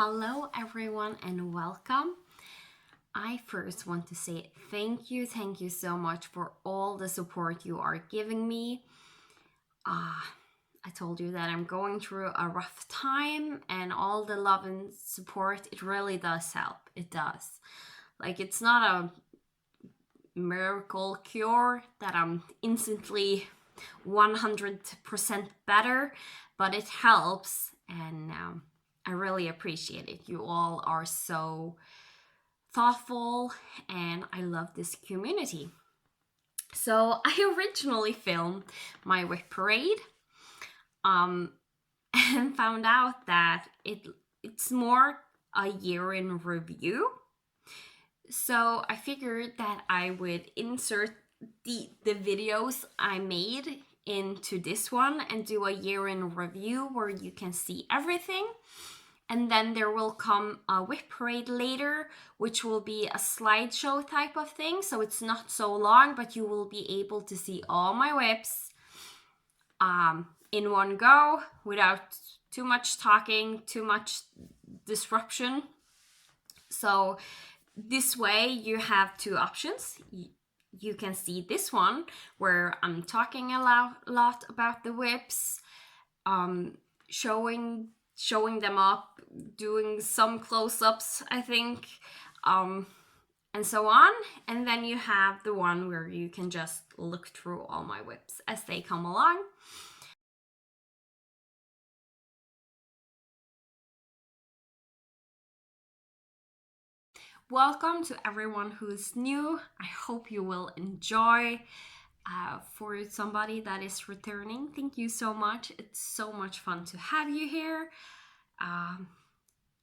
Hello everyone and welcome. I first want to say thank you so much for all the support you are giving me. I told you that I'm going through a rough time, and all the love and support, it really does help. It does. Like, it's not a miracle cure that I'm instantly 100% better, but it helps, and I really appreciate it. You all are so thoughtful, and I love this community. So I originally filmed my WIC parade, and found out that it's more a year in review. So I figured that I would insert the videos I made into this one and do a year in review where you can see everything. And then there will come a WIC parade later, which will be a slideshow type of thing. So it's not so long, but you will be able to see all my WIPs in one go without too much talking, too much disruption. So this way you have two options. You can see this one where I'm talking a lot about the WIPs, showing them up, doing some close-ups, I think, and so on. And then you have the one where you can just look through all my WIPs as they come along. Welcome to everyone who's new. I hope you will enjoy. For somebody that is returning, thank you so much. It's so much fun to have you here.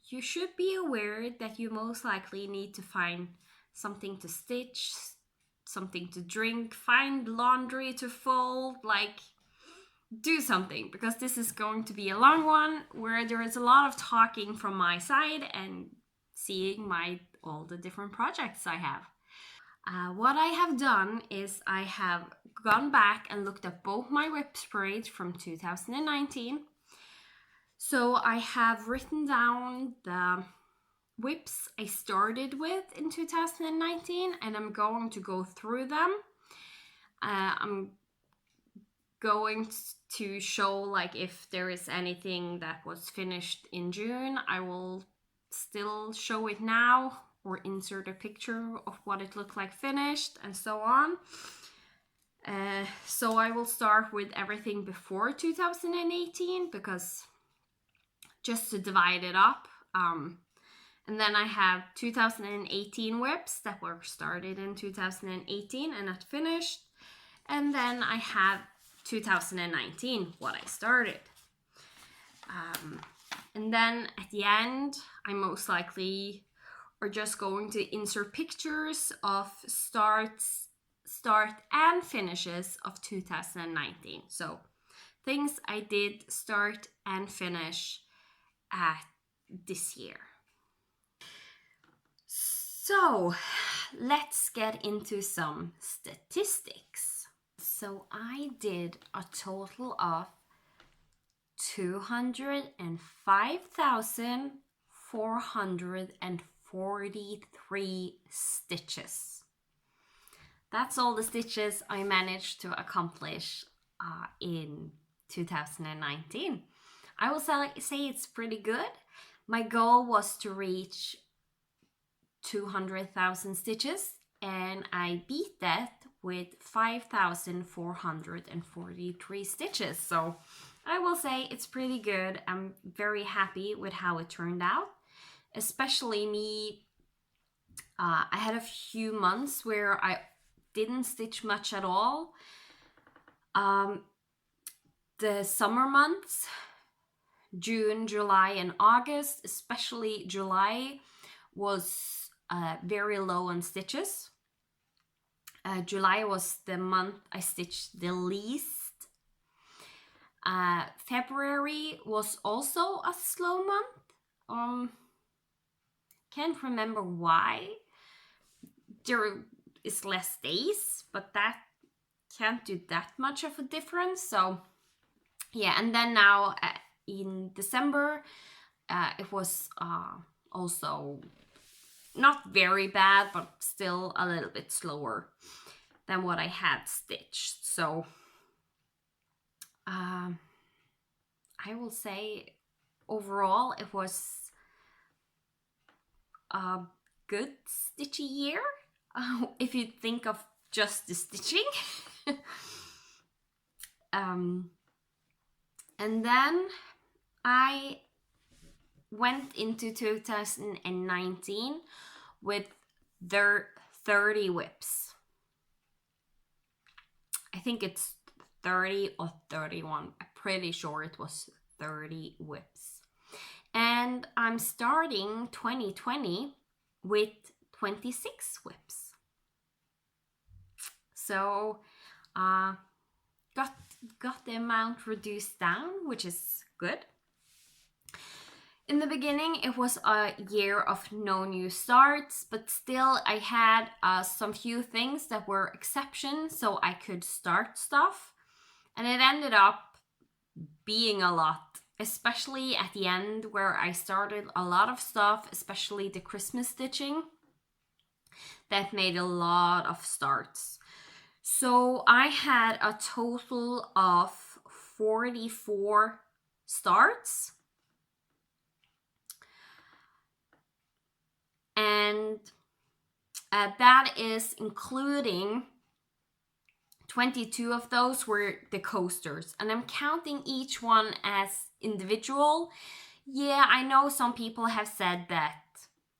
You should be aware that you most likely need to find something to stitch, something to drink, find laundry to fold, like do something, because this is going to be a long one where there is a lot of talking from my side and seeing all the different projects I have. What I have done is I have gone back and looked at both my WIP parades from 2019. So I have written down the WIPs I started with in 2019, and I'm going to go through them. I'm going to show like if there is anything that was finished in June. I will still show it now or insert a picture of what it looked like finished and so on. So I will start with everything before 2018 because just to divide it up. And then I have 2018 WIPs that were started in 2018 and not finished. And then I have 2019, what I started. And then at the end, I most likely are just going to insert pictures of start and finishes of 2019. So things I did start and finish at this year. So let's get into some statistics. So I did a total of 205,443 stitches. That's all the stitches I managed to accomplish in 2019. I will say it's pretty good. My goal was to reach 200,000 stitches, and I beat that with 5,443 stitches. So I will say it's pretty good. I'm very happy with how it turned out, especially me. I had a few months where I didn't stitch much at all. The summer months, June, July, and August, especially July, was very low on stitches. July was the month I stitched the least. February was also a slow month. Can't remember why. There is less days, but that can't do that much of a difference. So yeah, and then now in December, it was also not very bad, but still a little bit slower than what I had stitched. So I will say overall it was a good stitchy year, if you think of just the stitching. And then I went into 2019 with their 30 whips. I think it's 30 or 31. I'm pretty sure it was 30 whips. And I'm starting 2020 with 26 whips. So got the amount reduced down, which is good. In the beginning, it was a year of no new starts, but still I had some few things that were exceptions, so I could start stuff. And it ended up being a lot, especially at the end where I started a lot of stuff, especially the Christmas stitching. That made a lot of starts. So I had a total of 44 starts. And that is including 22 of those were the coasters. And I'm counting each one as individual. Yeah, I know some people have said that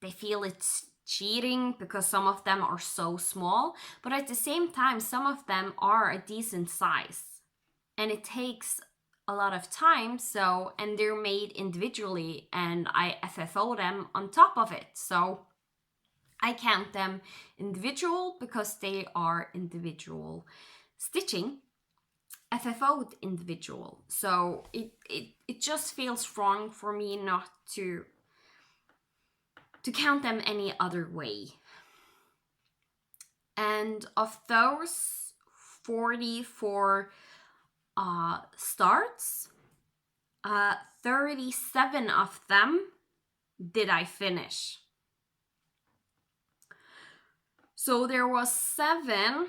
they feel it's cheating because some of them are so small. But at the same time, some of them are a decent size. And it takes a lot of time, so, and they're made individually, and I FFO them on top of it. So I count them individual because they are individual stitching, FFO'd individual. So it just feels wrong for me not to count them any other way. And of those 44 starts, 37 of them did I finish. So there was 7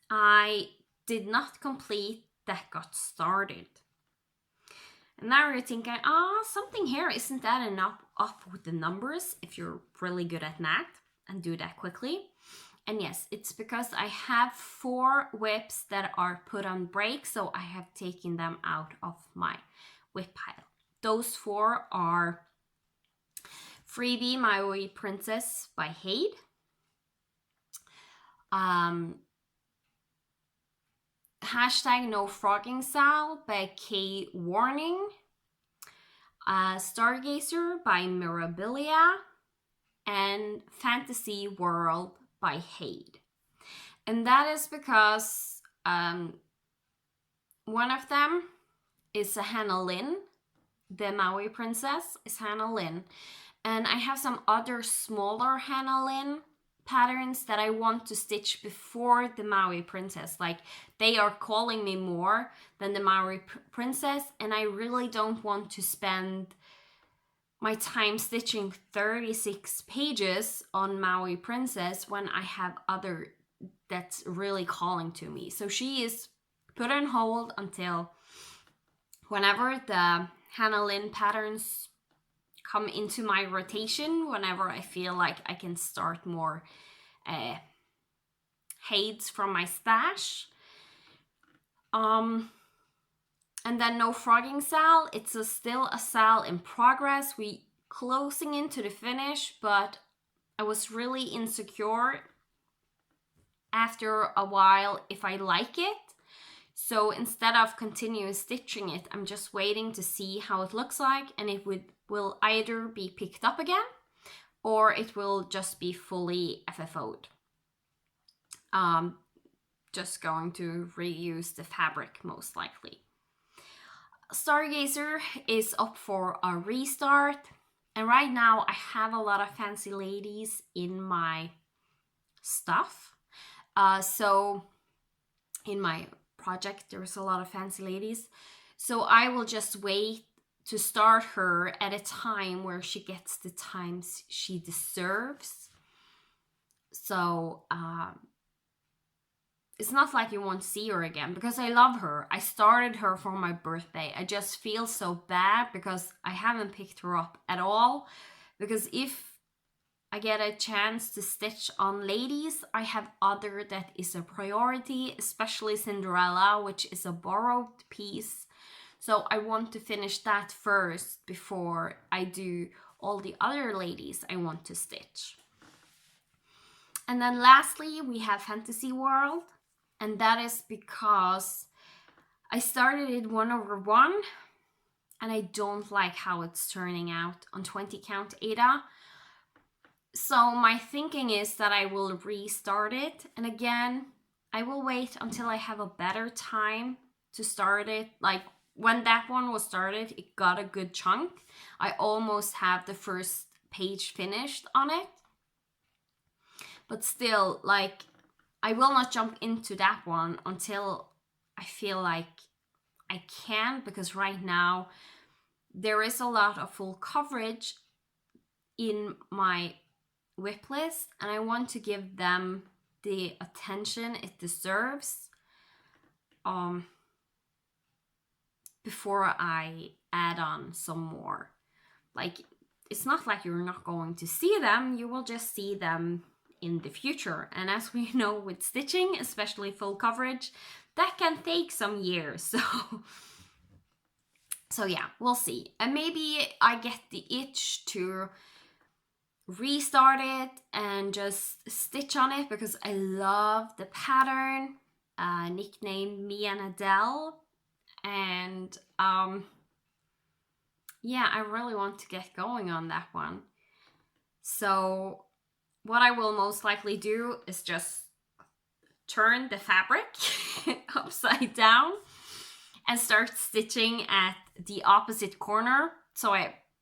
I did not complete that got started. And now you're thinking, something here isn't adding up with the numbers if you're really good at that and do that quickly. And yes, it's because I have 4 whips that are put on break, so I have taken them out of my whip pile. Those 4 are Freebie My Wee Princess by Hade, Hashtag No Frogging Sal by K Warning, Stargazer by Mirabilia, and Fantasy World by Hade. And that is because one of them is a Hannah Lynn. The Maui Princess is Hannah Lynn. And I have some other smaller Hannah Lynn patterns that I want to stitch before the Maui Princess. Like, they are calling me more than the Maui Princess, and I really don't want to spend my time stitching 36 pages on Maui Princess when I have other that's really calling to me. So she is put on hold until whenever the Hannah Lynn patterns come into my rotation, whenever I feel like I can start more Hades from my stash. And then No Frogging Sal, it's still a Sal in progress. We closing into the finish, but I was really insecure after a while if I like it. So instead of continuous stitching it, I'm just waiting to see how it looks like, and it will either be picked up again or it will just be fully FFO'd. Just going to reuse the fabric most likely. Stargazer is up for a restart, and right now I have a lot of fancy ladies in my stuff. So in my project there's a lot of fancy ladies, so I will just wait to start her at a time where she gets the times she deserves. So it's not like you won't see her again, because I love her. I started her for my birthday. I just feel so bad because I haven't picked her up at all. Because if I get a chance to stitch on ladies, I have other that is a priority, especially Cinderella, which is a borrowed piece. So I want to finish that first before I do all the other ladies I want to stitch. And then lastly, we have Fantasy World. And that is because I started it 1/1 and I don't like how it's turning out on 20 count Ada. So my thinking is that I will restart it. And again, I will wait until I have a better time to start it. Like when that one was started, it got a good chunk. I almost have the first page finished on it. But still, like, I will not jump into that one until I feel like I can, because right now there is a lot of full coverage in my whip list and I want to give them the attention it deserves before I add on some more. Like, it's not like you're not going to see them, you will just see them in the future. And as we know with stitching, especially full coverage, that can take some years. So yeah, we'll see. And maybe I get the itch to restart it and just stitch on it because I love the pattern, nicknamed me and Adele. And yeah, I really want to get going on that one. So what I will most likely do is just turn the fabric upside down and start stitching at the opposite corner.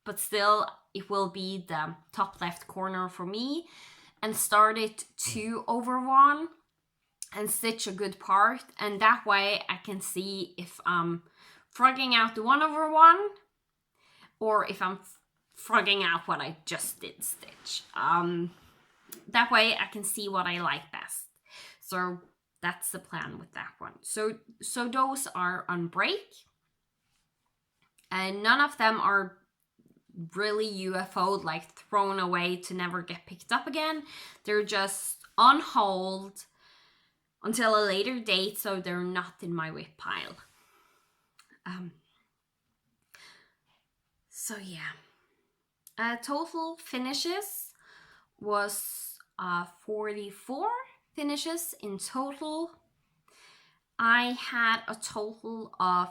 But still it will be the top left corner for me, and start it 2/1 and stitch a good part. And that way I can see if I'm frogging out the 1/1 or if I'm frogging out what I just did stitch. That way I can see what I like best. So that's the plan with that one. So those are on break. And none of them are really UFO'd, like thrown away to never get picked up again. They're just on hold until a later date, so they're not in my whip pile. So yeah. Total finishes was 44 finishes in total. I had a total of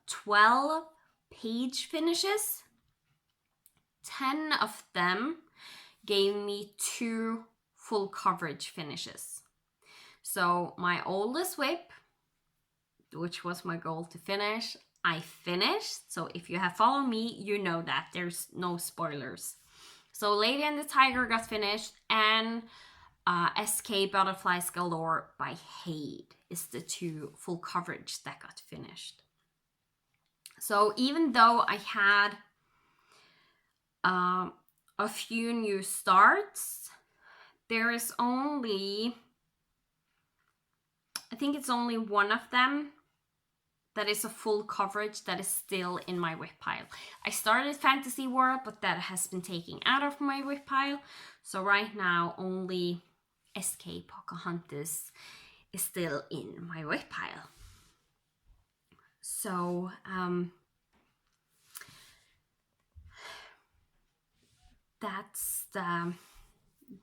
12 page finishes. 10 of them gave me 2 full coverage finishes. So my oldest whip, which was my goal to finish, I finished. So if you have followed me, you know that there's no spoilers. So Lady and the Tiger got finished, and SK Butterflies Galore by Hade is the 2 full coverage that got finished. So even though I had a few new starts, there is only, I think it's only one of them that is a full coverage that is still in my whip pile. I started Fantasy World, but that has been taken out of my whip pile. So right now only SK Pocahontas is still in my whip pile. So that's the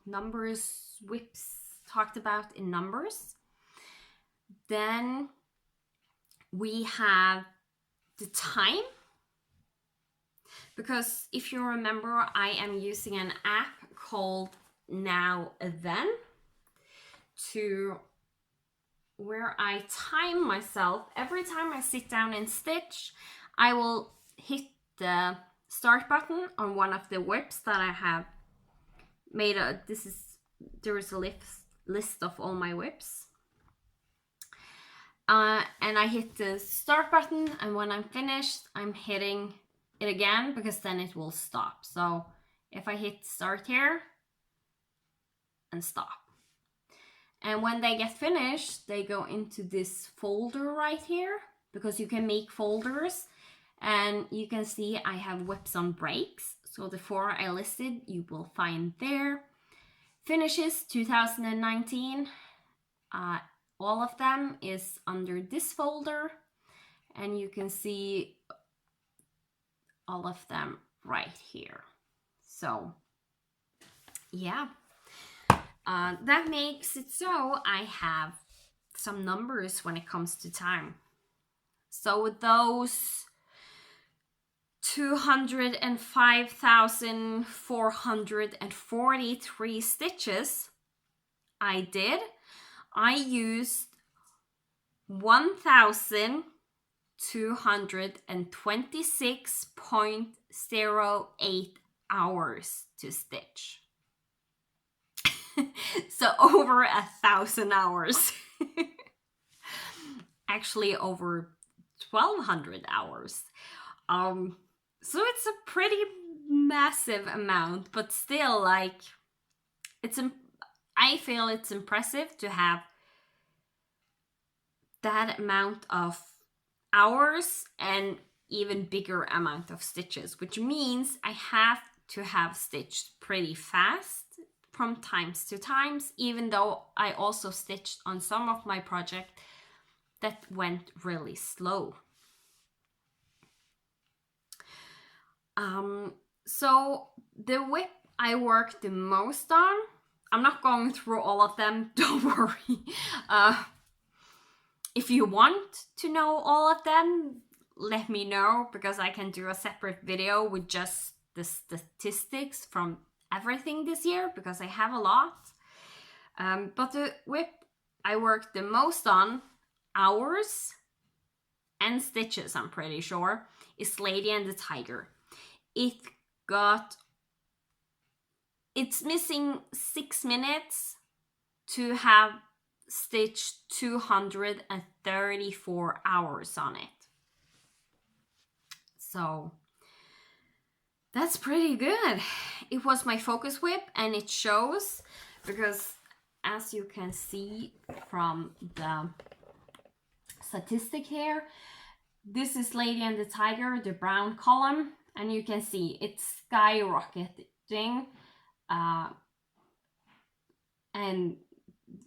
numbers, whips talked about in numbers. Then we have the time, because if you remember, I am using an app called Now Then to where I time myself. Every time I sit down and stitch, I will hit the start button on one of the whips that I have made. There is a list of all my whips. and I hit the start button, and when I'm finished, I'm hitting it again because then it will stop. So if I hit start here and stop, and when they get finished, they go into this folder right here, because you can make folders, and you can see I have whips on breaks. So the 4 I listed, you will find there. Finishes 2019, all of them is under this folder, and you can see all of them right here. So yeah, that makes it so I have some numbers when it comes to time. So with those 205,443 stitches I used 1,226.08 hours to stitch. So over 1,000 hours. Actually over 1,200 hours. So it's a pretty massive amount, but still, like, I feel it's impressive to have that amount of hours and even bigger amount of stitches, which means I have to have stitched pretty fast from times to times, even though I also stitched on some of my project that went really slow. So the whip I worked the most on, I'm not going through all of them, don't worry. If you want to know all of them, let me know, because I can do a separate video with just the statistics from everything this year, because I have a lot. But the whip I worked the most on, hours and stitches, I'm pretty sure, is Lady and the Tiger. It's missing 6 minutes to have stitched 234 hours on it. So that's pretty good. It was my focus whip, and it shows, because as you can see from the statistic here, this is Lady and the Tiger, the brown column, and you can see it's skyrocketing, and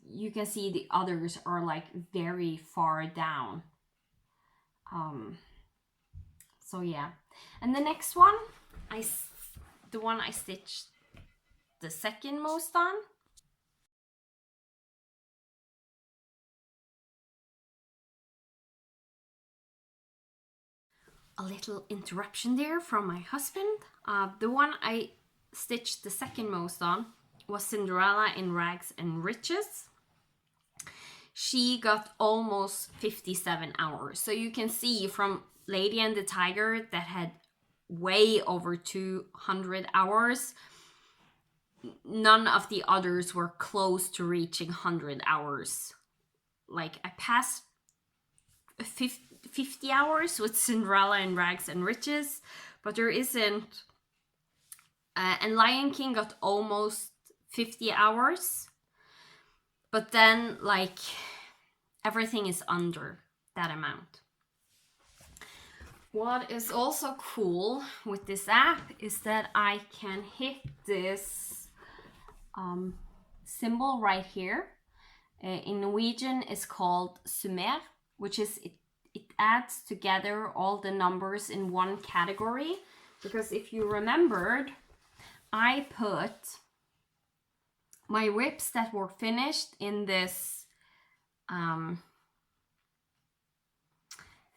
you can see the others are like very far down. So yeah, and the next one, the one I stitched the second most on, a little interruption there from my husband. The one I stitched the second most on was Cinderella in Rags and Riches. She got almost 57 hours. So you can see from Lady and the Tiger that had way over 200 hours. None of the others were close to reaching 100 hours. Like, I passed 50 hours with Cinderella in Rags and Riches, but there isn't. And Lion King got almost 50 hours, but then, like, everything is under that amount. What is also cool with this app is that I can hit this symbol right here. In Norwegian, it's called summer, which is it adds together all the numbers in one category. Because if you remembered, I put my whips that were finished in this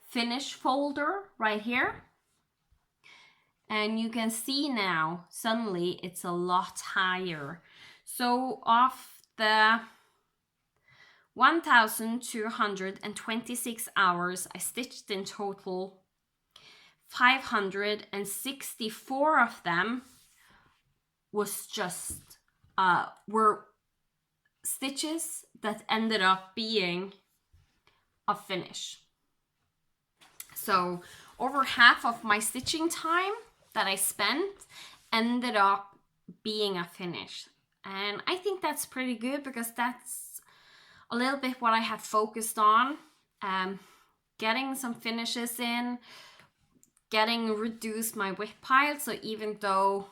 finish folder right here. And you can see now, suddenly it's a lot higher. So of the 1,226 hours I stitched in total, 564 of them was just were stitches that ended up being of finish. So over half of my stitching time that I spent ended up being a finish. And I think that's pretty good because that's a little bit what I have focused on. Getting some finishes in, getting reduced my WIP pile. So even though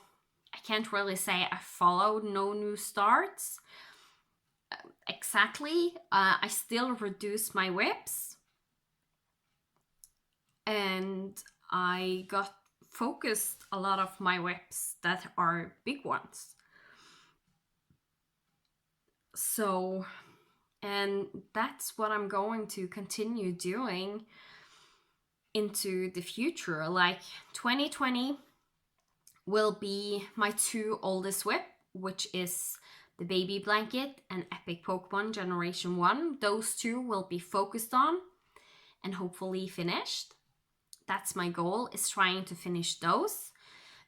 I can't really say I followed no new starts exactly, I still reduced my WIPs. And I got focused a lot of my WIPs that are big ones. So, and that's what I'm going to continue doing into the future. Like 2020 will be my two oldest WIP, which is the Baby Blanket and Epic Pokemon Generation 1. Those two will be focused on and hopefully finished. That's my goal, is trying to finish those.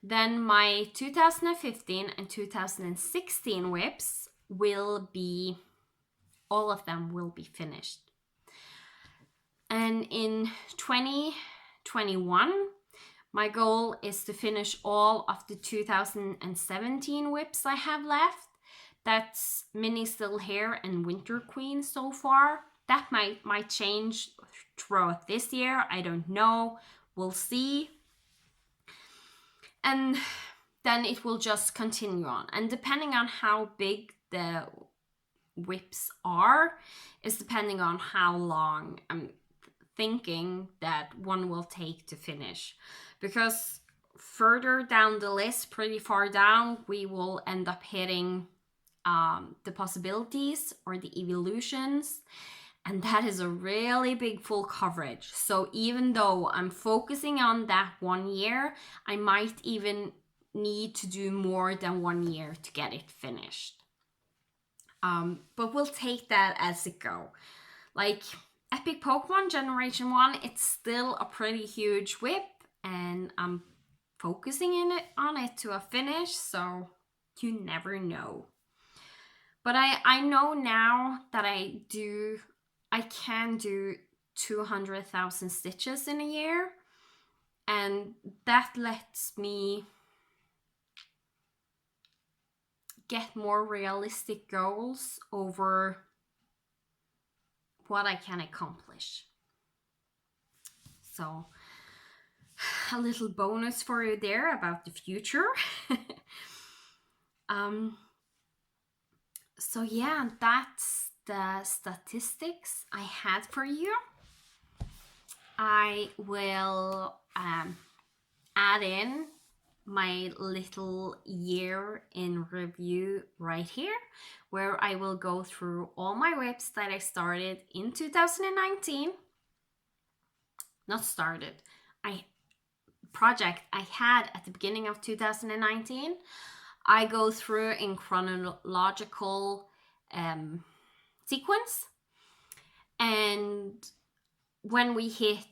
Then my 2015 and 2016 WIPs will be, all of them will be finished. And in 2021, my goal is to finish all of the 2017 WIPs I have left. That's Mini Still Hair and Winter Queen so far. That might change throughout this year. I don't know. We'll see. And then it will just continue on. And depending on how big the WIPs are, is depending on how long I'm thinking that one will take to finish. Because further down the list, pretty far down, we will end up hitting the possibilities or the evolutions. And that is a really big full coverage. So even though I'm focusing on that 1 year, I might even need to do more than 1 year to get it finished. But we'll take that as it go. Like Epic Pokemon Generation 1, it's still a pretty huge WIP, and I'm focusing on it to a finish, so you never know. But I know now that I can do 200,000 stitches in a year, and that lets me get more realistic goals over what I can accomplish. So a little bonus for you there about the future. So yeah, that's the statistics I had for you. I will add in my little year in review right here, where I will go through all my WIPs that I started in 2019. Not started, project I had at the beginning of 2019. I go through in chronological sequence, and when we hit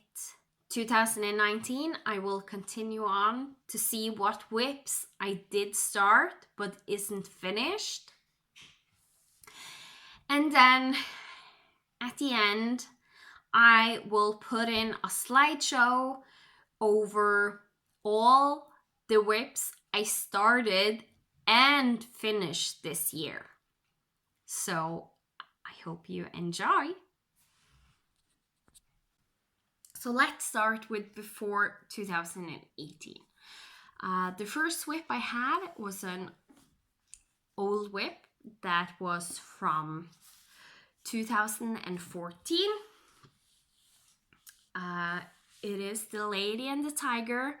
2019, I will continue on to see what WIPs I did start but isn't finished. And then at the end, I will put in a slideshow over all the WIPs I started and finished this year. So I hope you enjoy. So let's start with before 2018. The first WIP I had was an old WIP that was from 2014. It is the Lady and the Tiger.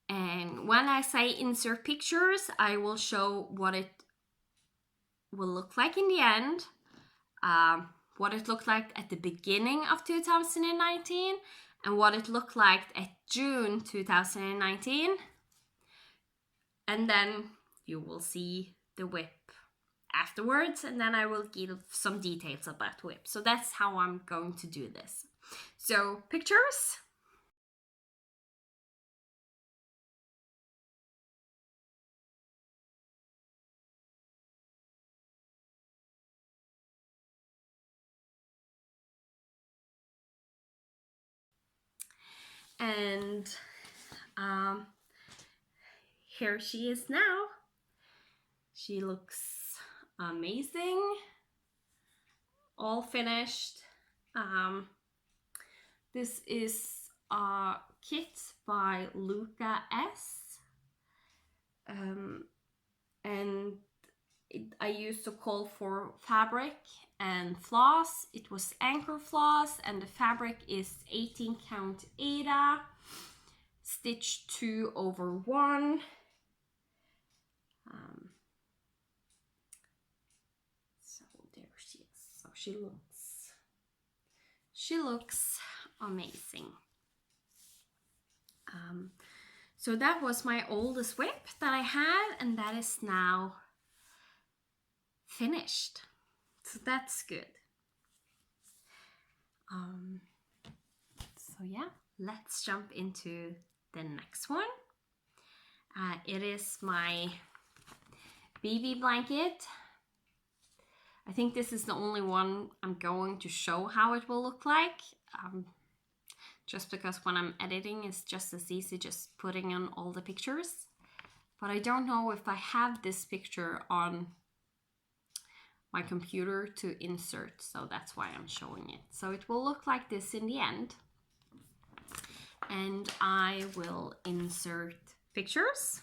And when I say insert pictures, I will show what it will look like in the end, what it looked like at the beginning of 2019, and what it looked like at June 2019. And then you will see the WIP afterwards, and then I will give some details about WIP. So that's how I'm going to do this. So pictures. And here she is now. She looks amazing, all finished. This is a kit by Luca S. And I used a call for fabric and floss. It was anchor floss, and the fabric is 18 count Aida, stitch 2/1. So there she is. So she looks amazing. So that was my oldest WIP that I had, and that is now finished. So that's good. So yeah, let's jump into the next one. It is my baby blanket. I think this is the only one I'm going to show how it will look like. Just because when I'm editing, it's just as easy just putting in all the pictures. But I don't know if I have this picture on my computer to insert, so that's why I'm showing it. So it will look like this in the end. And I will insert pictures.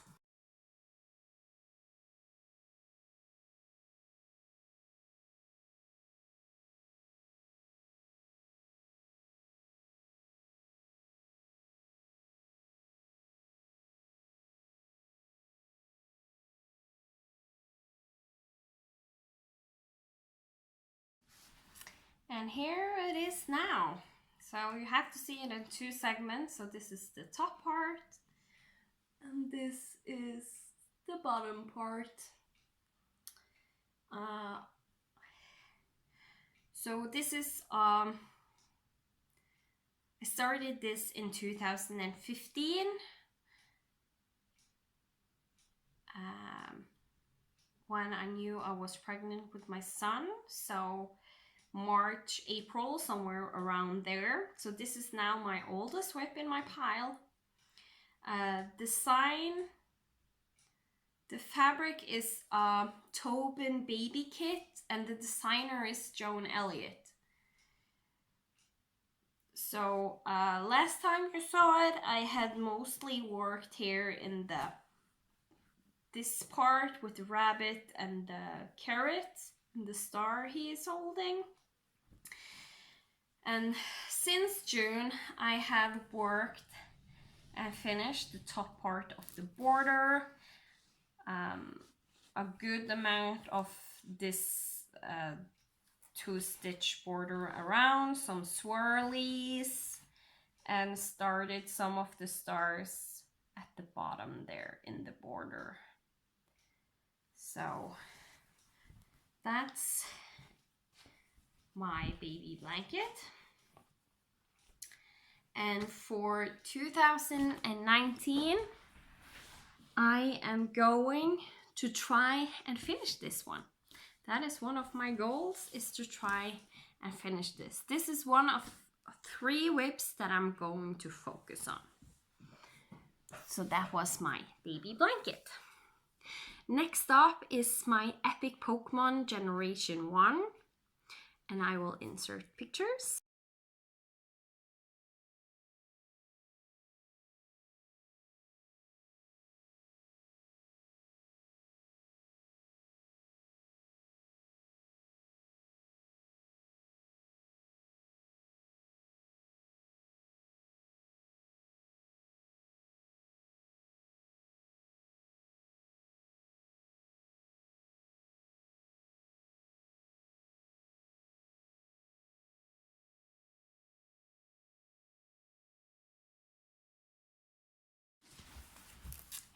And here it is now. So you have to see it in two segments. So this is the top part, and this is the bottom part. So this is, I started this in 2015. When I knew I was pregnant with my son. So March, April, somewhere around there. So this is now my oldest WIP in my pile. Design, the fabric is a Tobin baby kit, and the designer is Joan Elliott. So last time you saw it, I had mostly worked here in this part with the rabbit and the carrot and the star he is holding. And since June, I have worked and finished the top part of the border, a good amount of this 2-stitch border around, some swirlies, and started some of the stars at the bottom there in the border. So that's my baby blanket. And for 2019, I am going to try and finish this one. That is one of my goals, is to try and finish this. This is one of 3 WIPs that I'm going to focus on. So that was my baby blanket. Next up is my Epic Pokemon Generation 1, and I will insert pictures.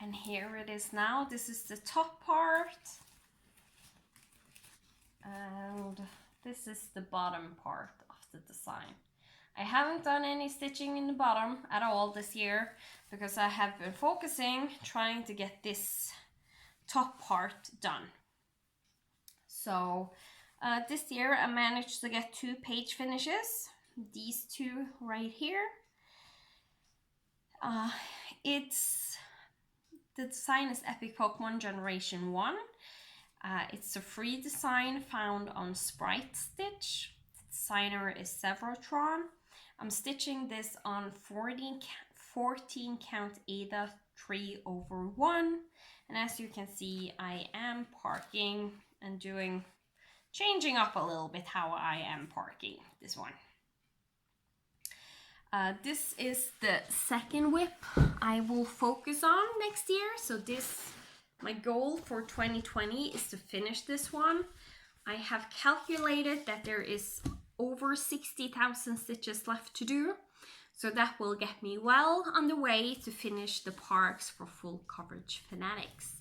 And here it is now. This is the top part. And this is the bottom part of the design. I haven't done any stitching in the bottom at all this year because I have been focusing trying to get this top part done. So this year I managed to get 2 page finishes, these 2 right here. It's the design is Epic Pokemon Generation 1. It's a free design found on Sprite Stitch. The designer is Severotron. I'm stitching this on 14 count Ada 3/1. And as you can see, I am parking and changing up a little bit how I am parking this one. This is the second whip I will focus on next year. So my goal for 2020 is to finish this one. I have calculated that there is over 60,000 stitches left to do. So that will get me well on the way to finish the parks for full coverage fanatics.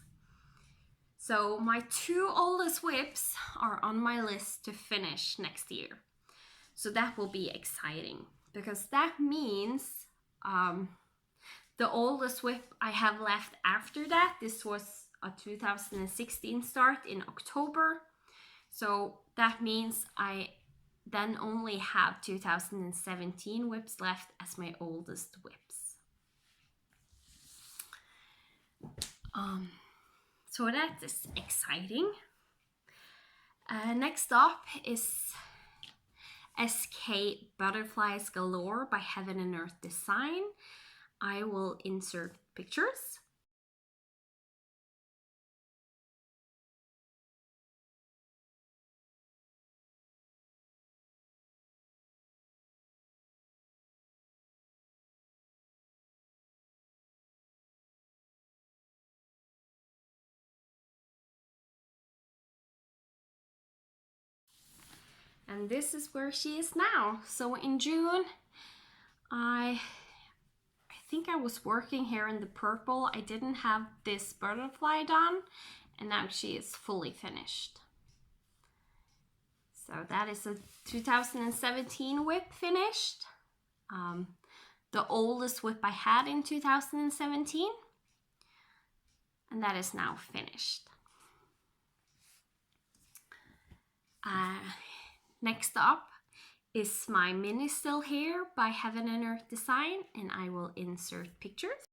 So my 2 oldest whips are on my list to finish next year. So that will be exciting, because that means the oldest whip I have left after that, this was a 2016 start in October. So that means I then only have 2017 whips left as my oldest whips. So that is exciting. Next up is SK Butterflies Galore by Heaven and Earth Design. I will insert pictures. And this is where she is now. So in June, I think I was working here in the purple. I didn't have this butterfly done, and now she is fully finished. So that is a 2017 whip finished. The oldest whip I had in 2017. And that is now finished. Next up is my mini still here by Heaven and Earth Design, and I will insert pictures.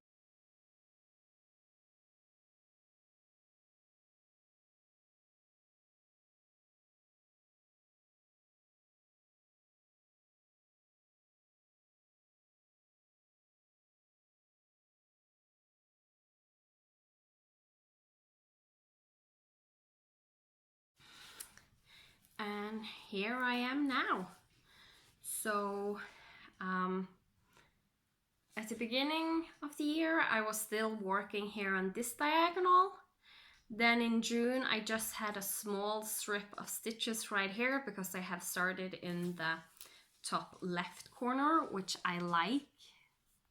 And here I am now. So at the beginning of the year, I was still working here on this diagonal. Then in June, I just had a small strip of stitches right here because I have started in the top left corner, which I like,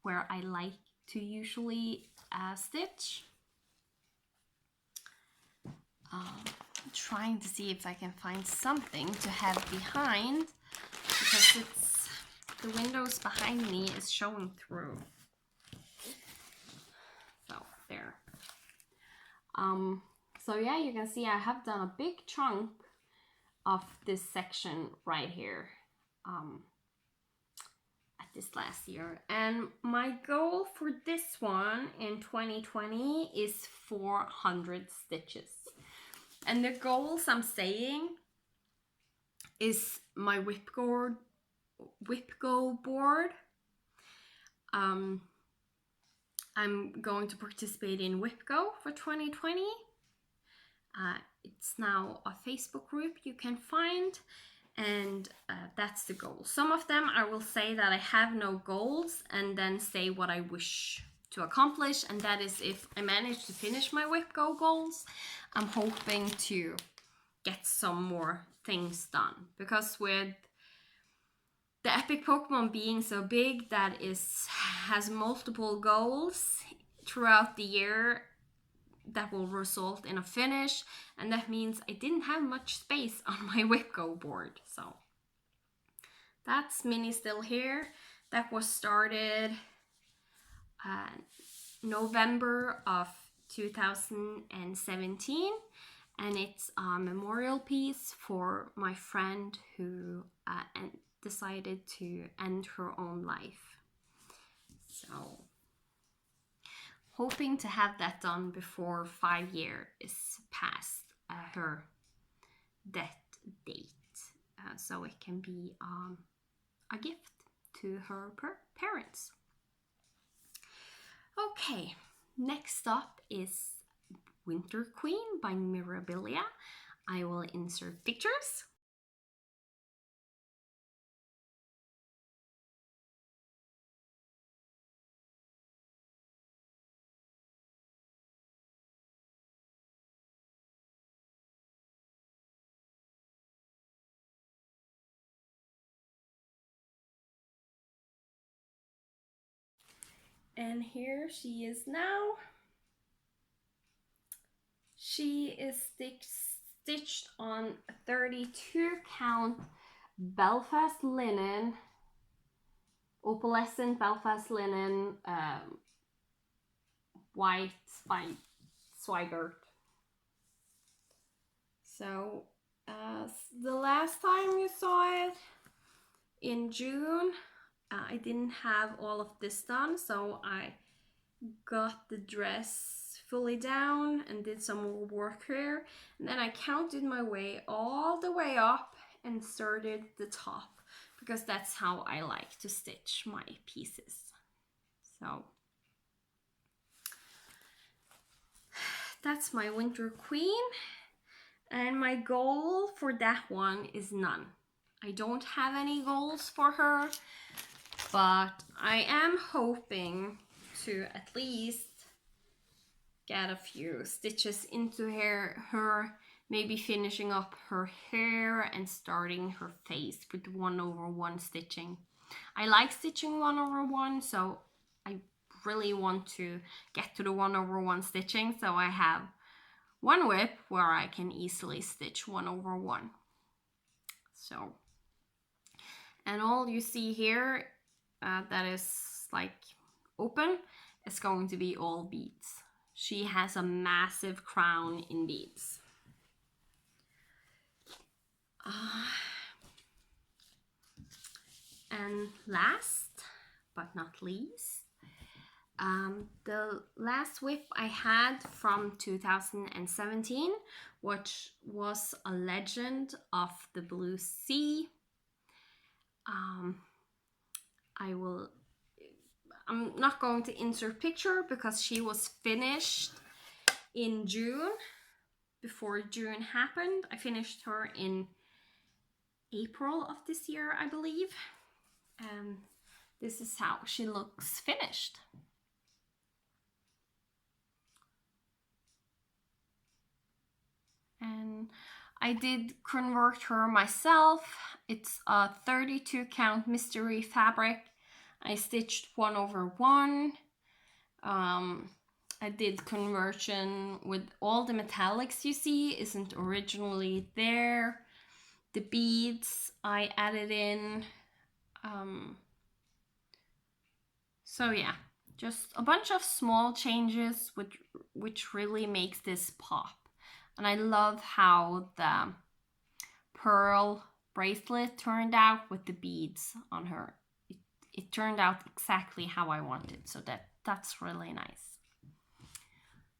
where I like to usually stitch. Trying to see if I can find something to have behind, because the windows behind me is showing through. So there. So yeah, you can see I have done a big chunk of this section right here at this last year. And my goal for this one in 2020 is 400 stitches. And the goals I'm saying is my WhipGo board. I'm going to participate in WhipGo for 2020. It's now a Facebook group you can find, and that's the goal. Some of them I will say that I have no goals and then say what I wish to accomplish, and that is if I manage to finish my WhipGo goals, I'm hoping to get some more things done, because with the epic Pokemon being so big that has multiple goals throughout the year, that will result in a finish, and that means I didn't have much space on my WhipGo board. So that's mini still here. That was started November of 2017, and it's a memorial piece for my friend who decided to end her own life. So hoping to have that done before 5 years is past her death date, so it can be a gift to her parents. Okay, next up is Winter Queen by Mirabilia. I will insert pictures. And here she is now. She is stitched on 32 count Belfast linen, opalescent Belfast linen, white spine swagger. So the last time you saw it in June, I didn't have all of this done, so I got the dress fully down and did some more work here, and then I counted my way all the way up and started the top, because that's how I like to stitch my pieces. So that's my Winter Queen, and my goal for that one is none. I don't have any goals for her, but I am hoping to at least get a few stitches into her, maybe finishing up her hair and starting her face with 1/1 stitching. I like stitching 1/1, so I really want to get to the 1/1 stitching, so I have one whip where I can easily stitch 1/1. So, and all you see here that is like open is going to be all beads. She has a massive crown in beads. And last but not least, the last whip I had from 2017, which was a Legend of the Blue Sea. I'm not going to insert picture because she was finished in June, before June happened. I finished her in April of this year, I believe. And this is how she looks finished. And I did convert her myself. It's a 32 count mystery fabric. I stitched 1/1. I did conversion with all the metallics you see isn't originally there. The beads I added in. So yeah, just a bunch of small changes which really makes this pop. And I love how the pearl bracelet turned out with the beads on her. It turned out exactly how I wanted, so that's really nice.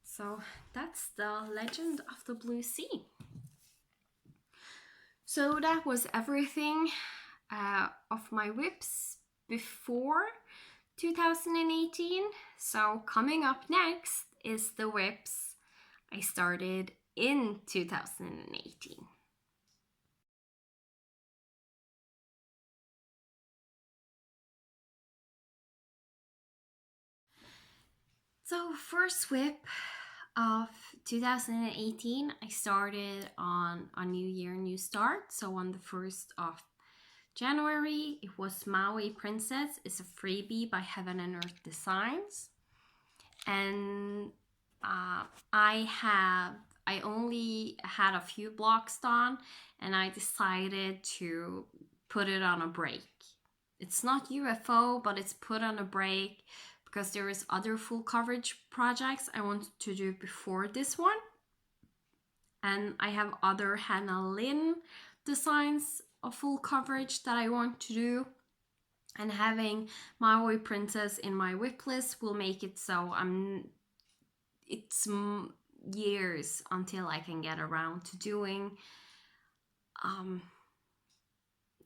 So that's the Legend of the Blue Sea. So that was everything of my whips before 2018. So coming up next is the whips I started in 2018. So first whip of 2018, I started on a New Year, New Start. So on the 1st of January, it was Maui Princess. It's a freebie by Heaven and Earth Designs. And I only had a few blocks done, and I decided to put it on a break. It's not UFO, but it's put on a break because there is other full coverage projects I want to do before this one. And I have other Hannah Lynn designs of full coverage that I want to do. And having Maui Princess in my whip list will make it so I'm it's years until I can get around to doing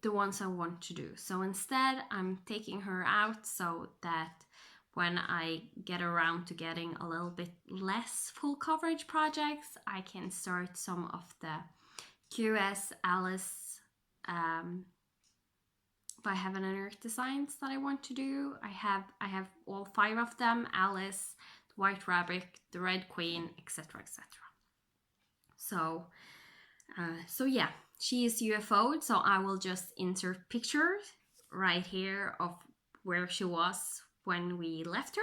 the ones I want to do. So instead, I'm taking her out so that when I get around to getting a little bit less full coverage projects, I can start some of the QS Alice by Heaven and Earth designs that I want to do. I have all 5 of them: Alice, the White Rabbit, the Red Queen, etc., etc. So yeah, she is UFO'd, so I will just insert pictures right here of where she was when we left her.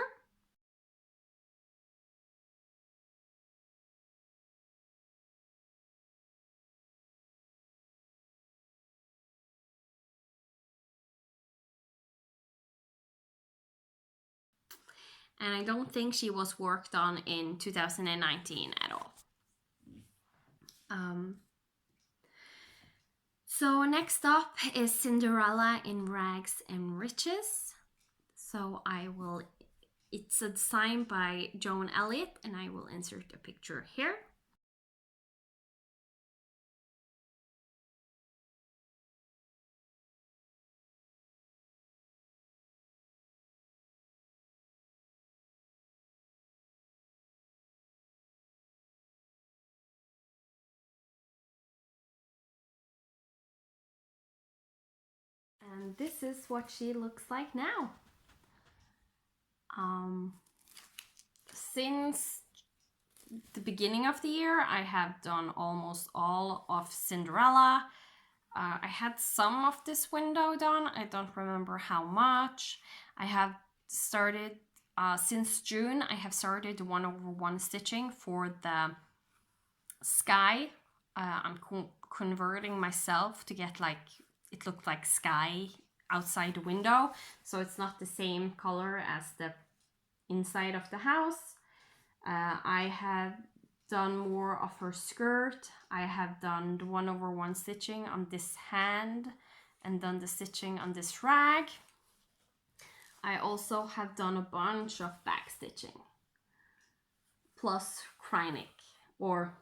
And I don't think she was worked on in 2019 at all. So next up is Cinderella in Rags and Riches. So it's a design by Joan Elliott, and I will insert a picture here. And this is what she looks like now. Since the beginning of the year, I have done almost all of Cinderella. I had some of this window done. I don't remember how much. I have started, since June, I have started 1/1 stitching for the sky. I'm converting myself to get like, it looked like sky outside the window. So it's not the same color as the inside of the house. I have done more of her skirt. I have done the 1/1 stitching on this hand and done the stitching on this rag. I also have done a bunch of back stitching plus Krynic, or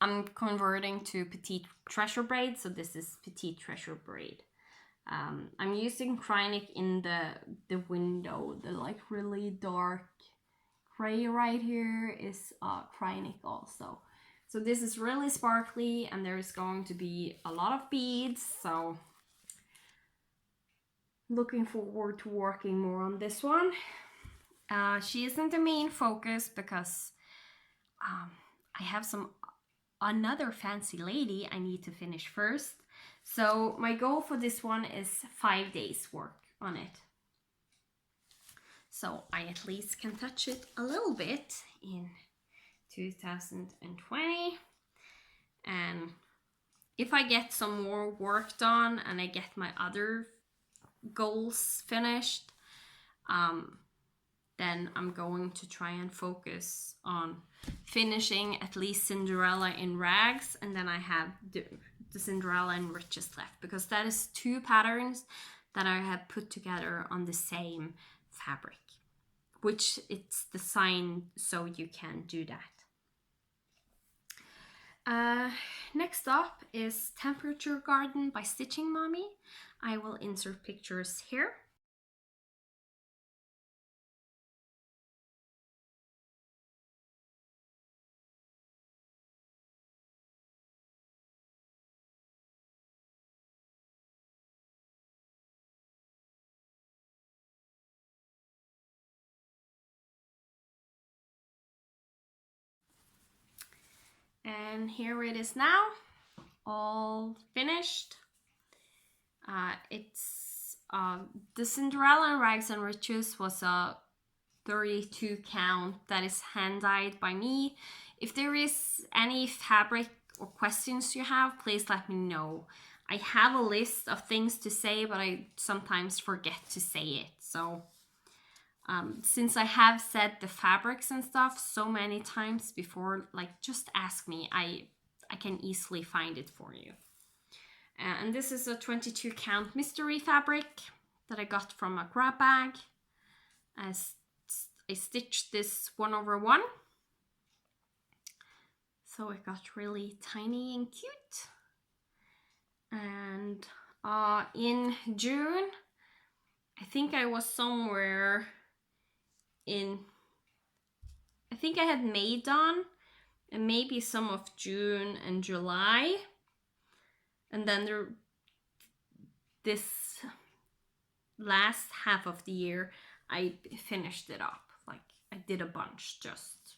I'm converting to Petite Treasure braid, so this is Petite Treasure braid. I'm using Krynic in the window, the like really dark gray right here is Krynic also. So this is really sparkly, and there's going to be a lot of beads, so looking forward to working more on this one. She isn't the main focus because I have another fancy lady I need to finish first. So my goal for this one is 5 days work on it. So I at least can touch it a little bit in 2020. And if I get some more work done and I get my other goals finished, then I'm going to try and focus on finishing at least Cinderella in Rags, and then I have the Cinderella in Riches left, because that is 2 patterns that I have put together on the same fabric, which it's designed so you can do that. Next up is Temperature Garden by Stitching Mommy. I will insert pictures here. And here it is now, all finished. It's the Cinderella in Rags and Riches was a 32 count that is hand dyed by me. If there is any fabric or questions you have, please let me know. I have a list of things to say, but I sometimes forget to say it. So since I have said the fabrics and stuff so many times before, like, just ask me. I can easily find it for you. And this is a 22 count mystery fabric that I got from a grab bag. I stitched this 1/1. So it got really tiny and cute. And in June, I think I was somewhere in, I think I had May done, and maybe some of June and July. And then this last half of the year, I finished it up. Like, I did a bunch, just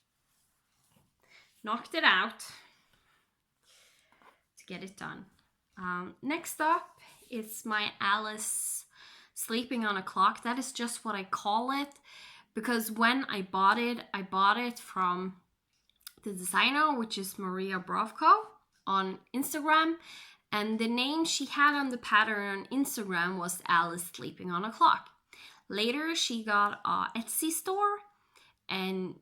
knocked it out to get it done. Next up is my Alice sleeping on a clock. That is just what I call it, because when I bought it from the designer, which is Maria Brovko on Instagram, and the name she had on the pattern on Instagram was Alice sleeping on a clock. Later she got a Etsy store, and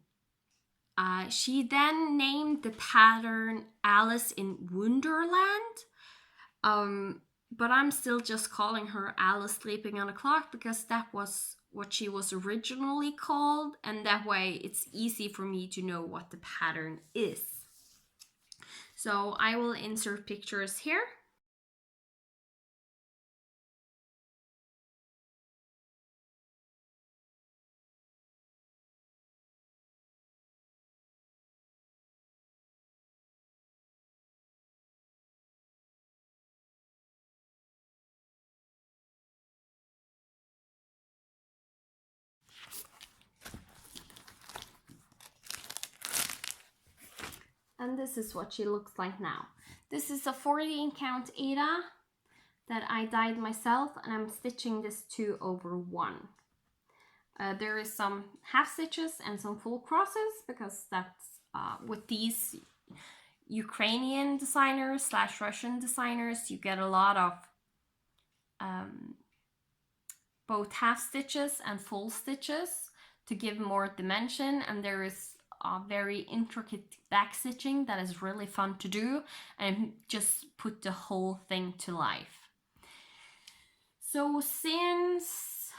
she then named the pattern Alice in Wonderland. But I'm still just calling her Alice sleeping on a clock because that was what she was originally called, and that way it's easy for me to know what the pattern is. So I will insert pictures here. And this is what she looks like now. This is a 14 count Ada that I dyed myself, and I'm stitching this 2/1. There is some half stitches and some full crosses because that's with these Ukrainian designers / Russian designers, you get a lot of both half stitches and full stitches to give more dimension, and there is a very intricate back stitching that is really fun to do and just put the whole thing to life. So since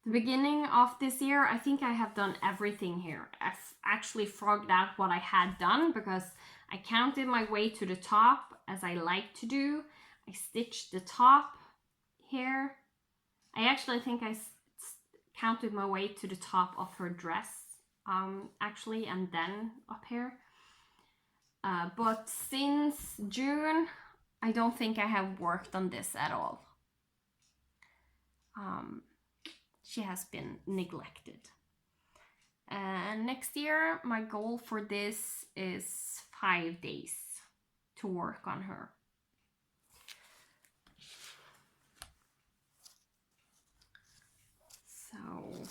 the beginning of this year, I think I have done everything here. I've actually frogged out what I had done because I counted my way to the top, as I like to do. I stitched the top here. I actually think I counted my way to the top of her dress, actually, and then up here. But since June, I don't think I have worked on this at all. She has been neglected. And next year, my goal for this is 5 days to work on her. So,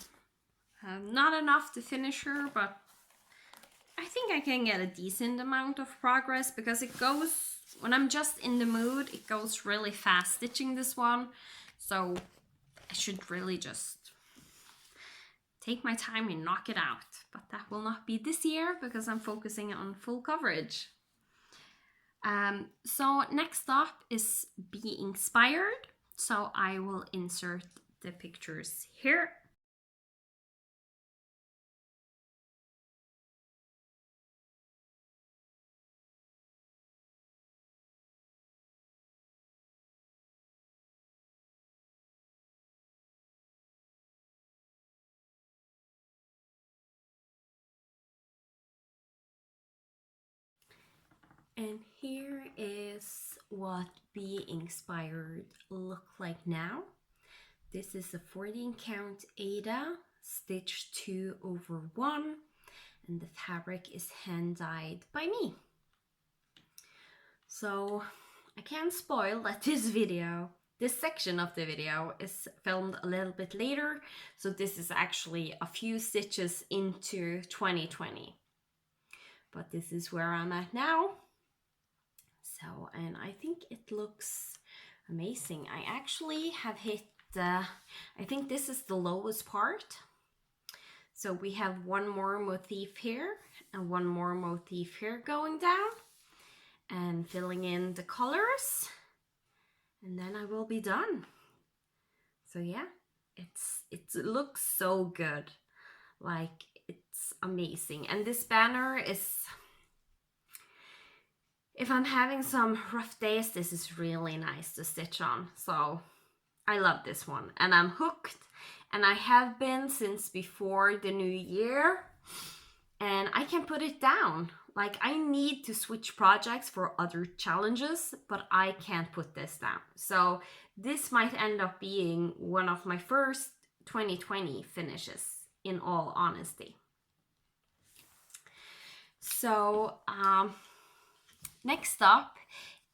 not enough to finish her, but I think I can get a decent amount of progress because it goes, when I'm just in the mood, it goes really fast stitching this one. So I should really just take my time and knock it out. But that will not be this year because I'm focusing on full coverage. So next up is Be Inspired. So I will insert the pictures here. And here is what Be Inspired look like now. This is a 14 count Ada, stitch 2/1, and the fabric is hand dyed by me. So I can't spoil that this section of the video is filmed a little bit later, so this is actually a few stitches into 2020. But this is where I'm at now. So, and I think it looks amazing. I actually have hit I think this is the lowest part. So we have one more motif here and one more motif here going down and filling in the colors, and then I will be done. So yeah, it looks so good. Like, it's amazing. And this banner is, if I'm having some rough days, this is really nice to stitch on. So I love this one, and I'm hooked, and I have been since before the new year, and I can put it down. Like, I need to switch projects for other challenges, but I can't put this down. So this might end up being one of my first 2020 finishes, in all honesty. So next up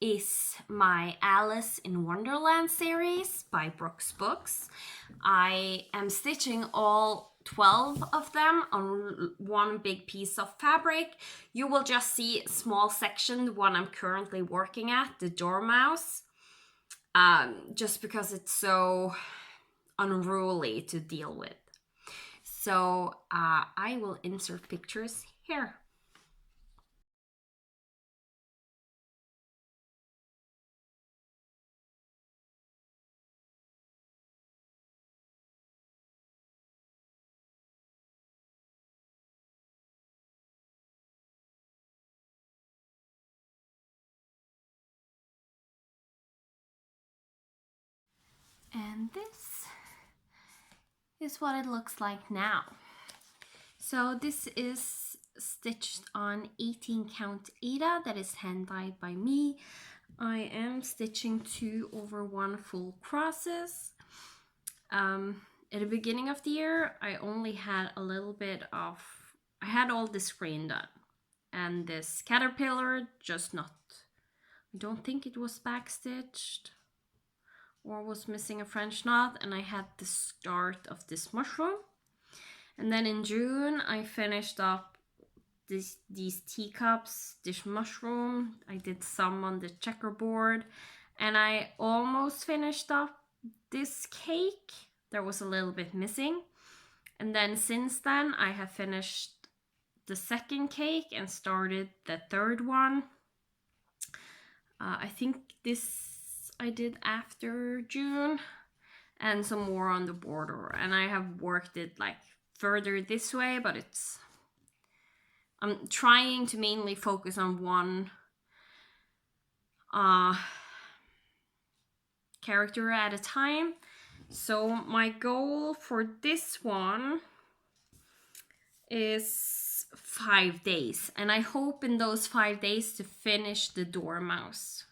is my Alice in Wonderland series by Brooks Books. I am stitching all 12 of them on one big piece of fabric. You will just see a small section, the one I'm currently working at, the Dormouse, just because it's so unruly to deal with. So I will insert pictures here. And this is what it looks like now. So this is stitched on 18 count Aida that is hand dyed by me. I am stitching 2/1 full crosses. At the beginning of the year, I only had a little bit of, I had all this green done, and this caterpillar just not, I don't think it was backstitched or was missing a French knot, and I had the start of this mushroom. And then in June, I finished up these teacups, this mushroom. I did some on the checkerboard, and I almost finished up this cake. There was a little bit missing. And then since then, I have finished the second cake and started the third one. I think this I did after June, and some more on the border. And I have worked it like further this way, but I'm trying to mainly focus on one character at a time. So my goal for this one is 5 days, and I hope in those 5 days to finish the Dormouse.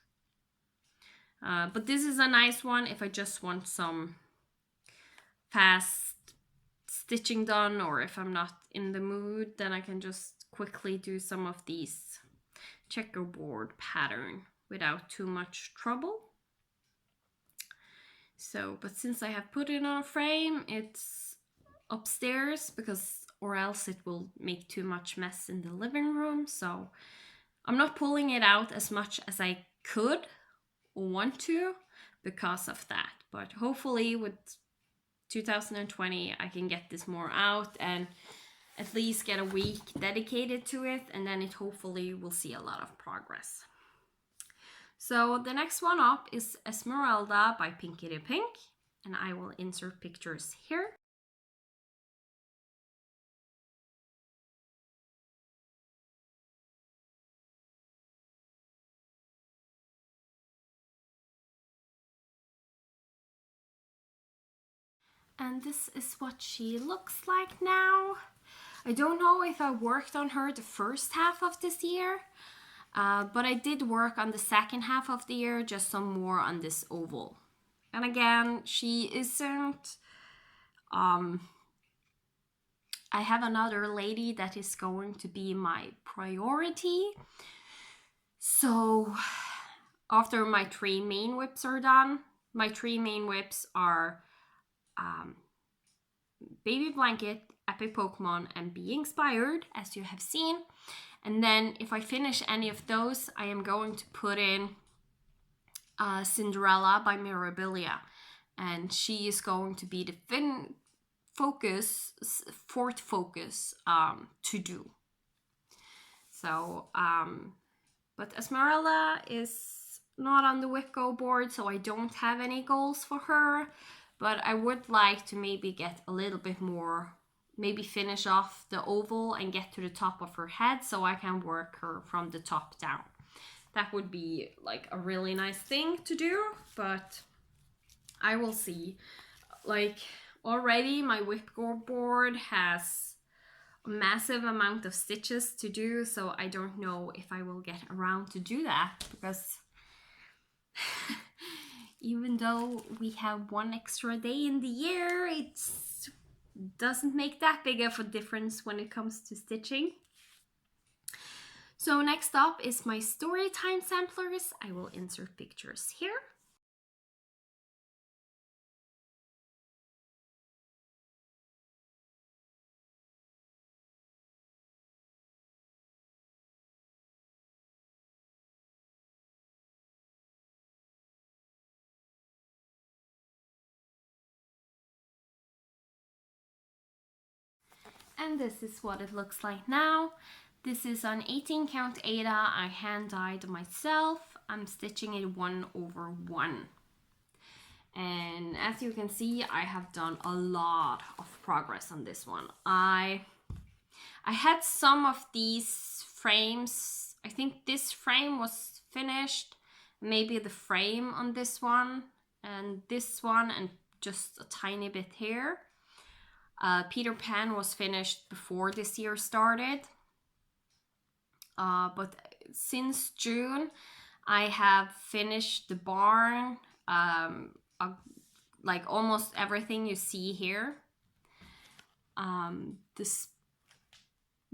But this is a nice one if I just want some fast stitching done, or if I'm not in the mood, then I can just quickly do some of these checkerboard pattern without too much trouble. So, but since I have put it on a frame, it's upstairs, because or else it will make too much mess in the living room. So I'm not pulling it out as much as I could or want to because of that. But hopefully with 2020, I can get this more out and at least get a week dedicated to it, and then it hopefully will see a lot of progress. So the next one up is Esmeralda by Pinkity Pink, and I will insert pictures here. And this is what she looks like now. I don't know if I worked on her the first half of this year, but I did work on the second half of the year, just some more on this oval. And again, she isn't, I have another lady that is going to be my priority. So after my 3 main whips are done, my 3 main whips are Baby Blanket, Epic Pokemon, and Be Inspired, as you have seen. And then if I finish any of those, I am going to put in Cinderella by Mirabilia, and she is going to be the fourth focus to do. So, but Esmeralda is not on the WIPGO board, so I don't have any goals for her. But I would like to maybe get a little bit more maybe finish off the oval and get to the top of her head so I can work her from the top down. That would be like a really nice thing to do, but I will see. Like already my whipcord board has a massive amount of stitches to do, so I don't know if I will get around to do that, because even though we have one extra day in the year, it doesn't make that big of a difference when it comes to stitching. So next up is my story time samplers. I will insert pictures here. And this is what it looks like now. This is an 18 count Aida I hand dyed myself. I'm stitching it 1/1. And as you can see, I have done a lot of progress on this one. I had some of these frames. I think this frame was finished, maybe the frame on this one, and just a tiny bit here. Peter Pan was finished before this year started. But since June, I have finished the barn, like almost everything you see here. The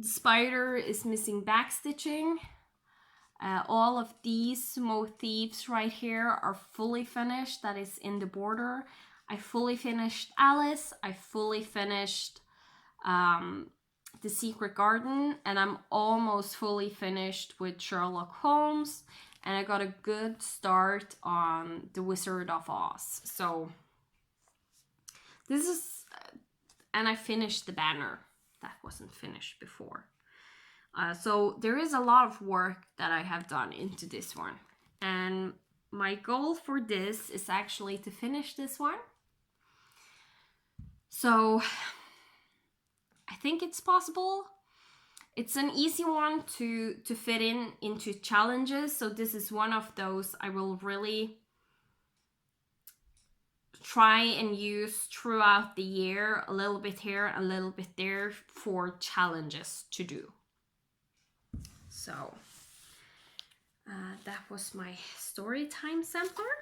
spider is missing backstitching. All of these motifs right here are fully finished. That is in the border. I fully finished Alice. I fully finished The Secret Garden, and I'm almost fully finished with Sherlock Holmes, and I got a good start on The Wizard of Oz. So this is, and I finished the banner that wasn't finished before. So there is a lot of work that I have done into this one, and my goal for this is actually to finish this one. So I think it's possible. It's an easy one to fit into challenges. So this is one of those I will really try and use throughout the year, a little bit here, a little bit there, for challenges to do. So that was my story time sampler.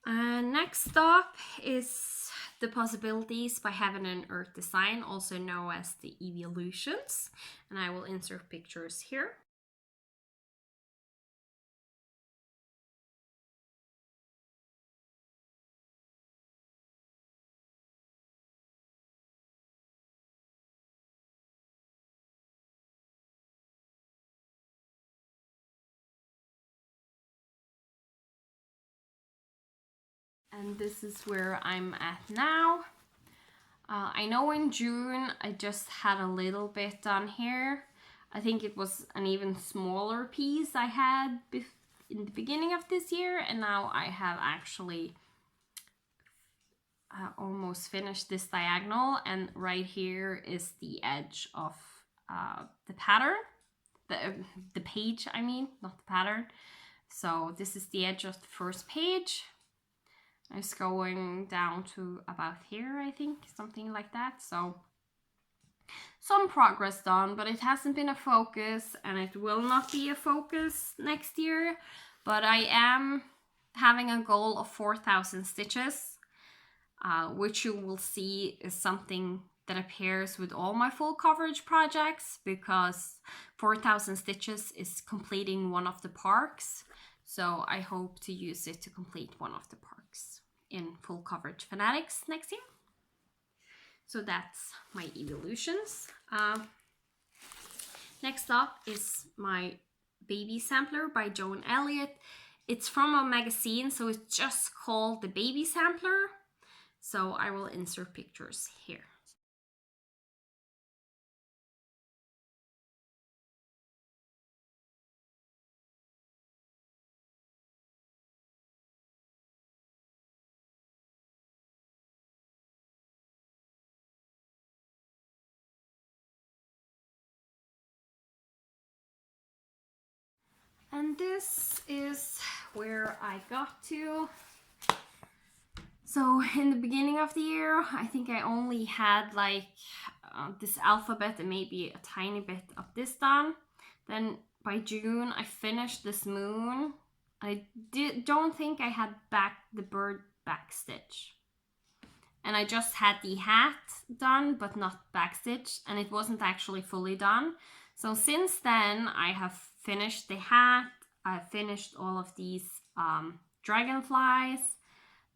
Next up is The Possibilities by Heaven and Earth Design, also known as the Evolutions, and I will insert pictures here. And this is where I'm at now. I know in June I just had a little bit done here. I think it was an even smaller piece I had in the beginning of this year, and now I have actually almost finished this diagonal, and right here is the edge of the pattern, the page, I mean, not the pattern. So this is the edge of the first page. It's going down to about here, I think, something like that. So some progress done, but it hasn't been a focus, and it will not be a focus next year. But I am having a goal of 4,000 stitches, which you will see is something that appears with all my full coverage projects, because 4,000 stitches is completing one of the parks. So I hope to use it to complete one of the parks in full coverage fanatics next year. So that's my evolutions. Next up is my baby sampler by Joan Elliott. It's from a magazine, so it's just called the Baby Sampler. So I will insert pictures here. And this is where I got to. So in the beginning of the year, I think I only had like this alphabet and maybe a tiny bit of this done. Then by June, I finished this moon. I don't think I had the bird back stitch. And I just had the hat done, but not backstitched, and it wasn't actually fully done. So since then, I have finished the hat. I've finished all of these dragonflies,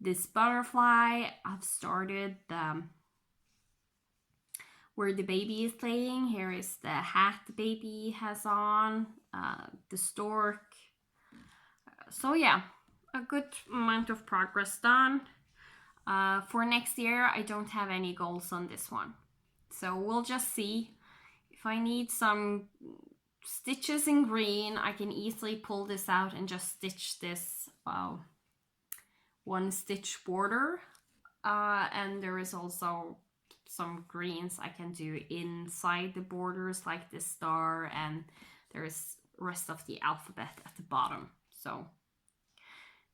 this butterfly. I've started where the baby is laying. Here is the hat the baby has on, the stork. So yeah, a good amount of progress done. For next year, I don't have any goals on this one. So we'll just see. If I need some stitches in green, I can easily pull this out and just stitch this one stitch border. And there is also some greens I can do inside the borders, like this star, and there's rest of the alphabet at the bottom. So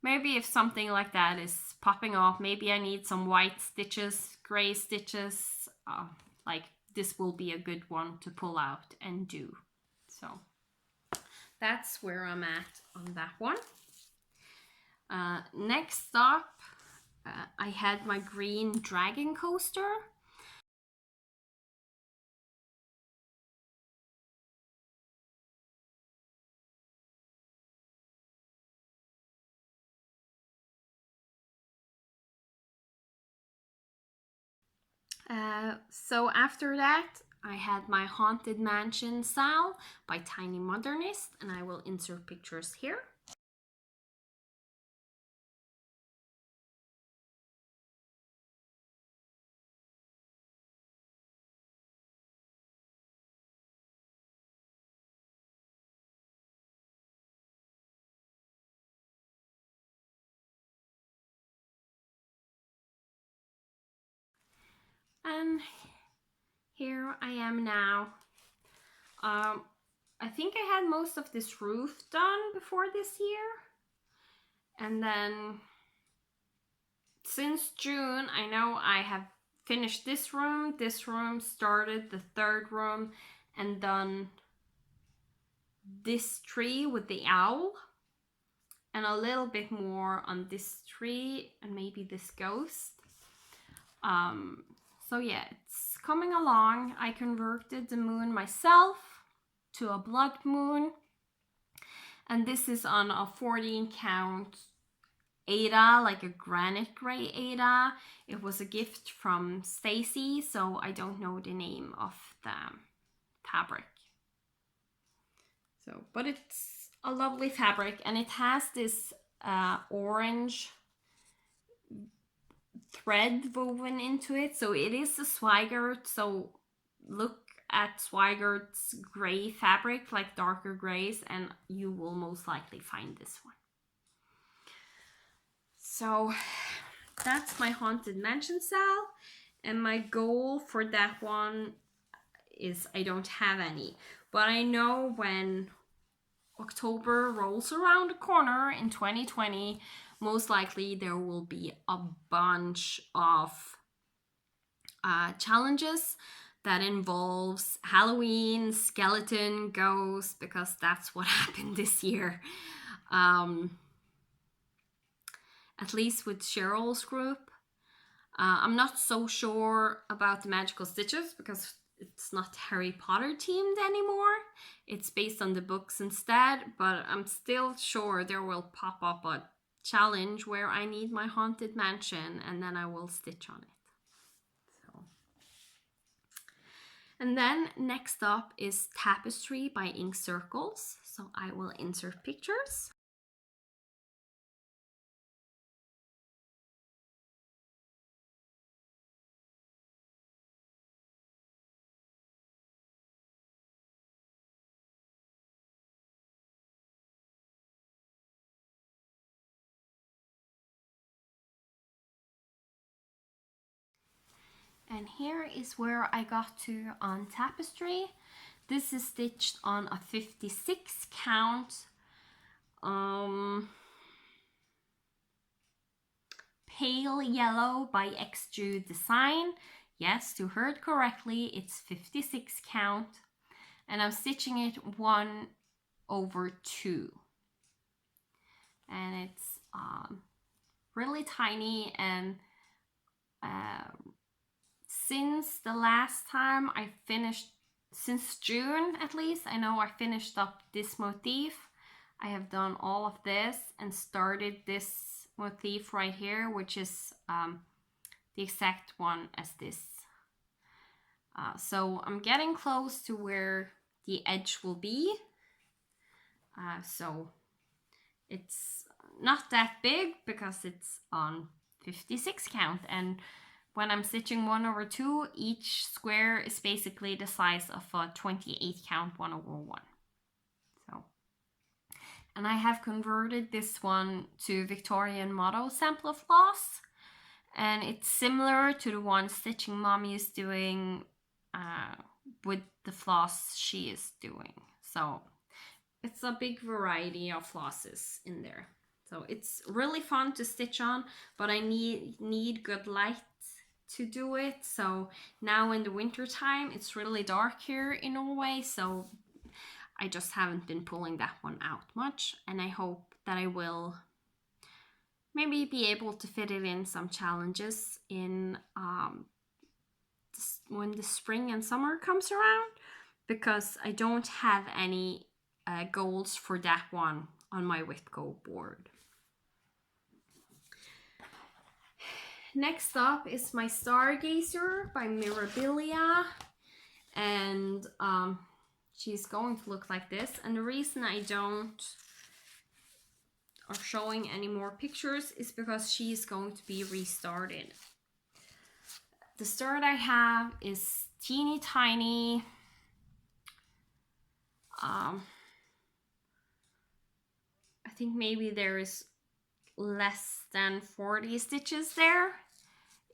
maybe if something like that is popping off, maybe I need some white stitches, gray stitches, like this will be a good one to pull out and do. So that's where I'm at on that one. Next up, I had my green dragon coaster. So after that, I had my Haunted Mansion Sal by Tiny Modernist, and I will insert pictures here. And here I am now. I think I had most of this roof done before this year. And then since June, I know I have finished this room, started the third room, and done this tree with the owl. And a little bit more on this tree and maybe this ghost. So yeah, it's coming along. I converted the moon myself to a blood moon. And this is on a 14 count Ada, like a granite gray Ada. It was a gift from Stacy, so I don't know the name of the fabric. So, but it's a lovely fabric, and it has this orange thread woven into it. So it is a Swigert. So look at Swigert's gray fabric, like darker grays, and you will most likely find this one. So that's my Haunted Mansion Sal, and my goal for that one is I don't have any, but I know when October rolls around the corner in 2020, most likely there will be a bunch of challenges that involves Halloween, skeleton, ghost, because that's what happened this year. At least with Cheryl's group. I'm not so sure about the magical stitches because it's not Harry Potter themed anymore. It's based on the books instead, but I'm still sure there will pop up a challenge where I need my Haunted Mansion and then I will stitch on it. So. And then next up is Tapestry by Ink Circles. So I will insert pictures. And here is where I got to on Tapestry. This is stitched on a 56 count Pale Yellow by Extrude Design. Yes, you heard correctly, it's 56 count. And I'm stitching it 1/2. And it's really tiny, and since the last time I finished, since June at least, I know I finished up this motif. I have done all of this and started this motif right here, which is the exact one as this. So I'm getting close to where the edge will be. So it's not that big because it's on 56 count, and when I'm stitching 1/2, each square is basically the size of a 28 count 1/1. So, and I have converted this one to Victorian Motto sampler floss, and it's similar to the one Stitching Mommy is doing with the floss she is doing. So it's a big variety of flosses in there. So it's really fun to stitch on, but I need good light to do it. So now in the winter time, it's really dark here in Norway, so I just haven't been pulling that one out much, and I hope that I will maybe be able to fit it in some challenges in when the spring and summer comes around, because I don't have any goals for that one on my Whitco board. Next up is my Stargazer by Mirabilia, and she's going to look like this. And the reason I don't are showing any more pictures is because she's going to be restarted. The start I have is teeny tiny. I think maybe there is less than 40 stitches there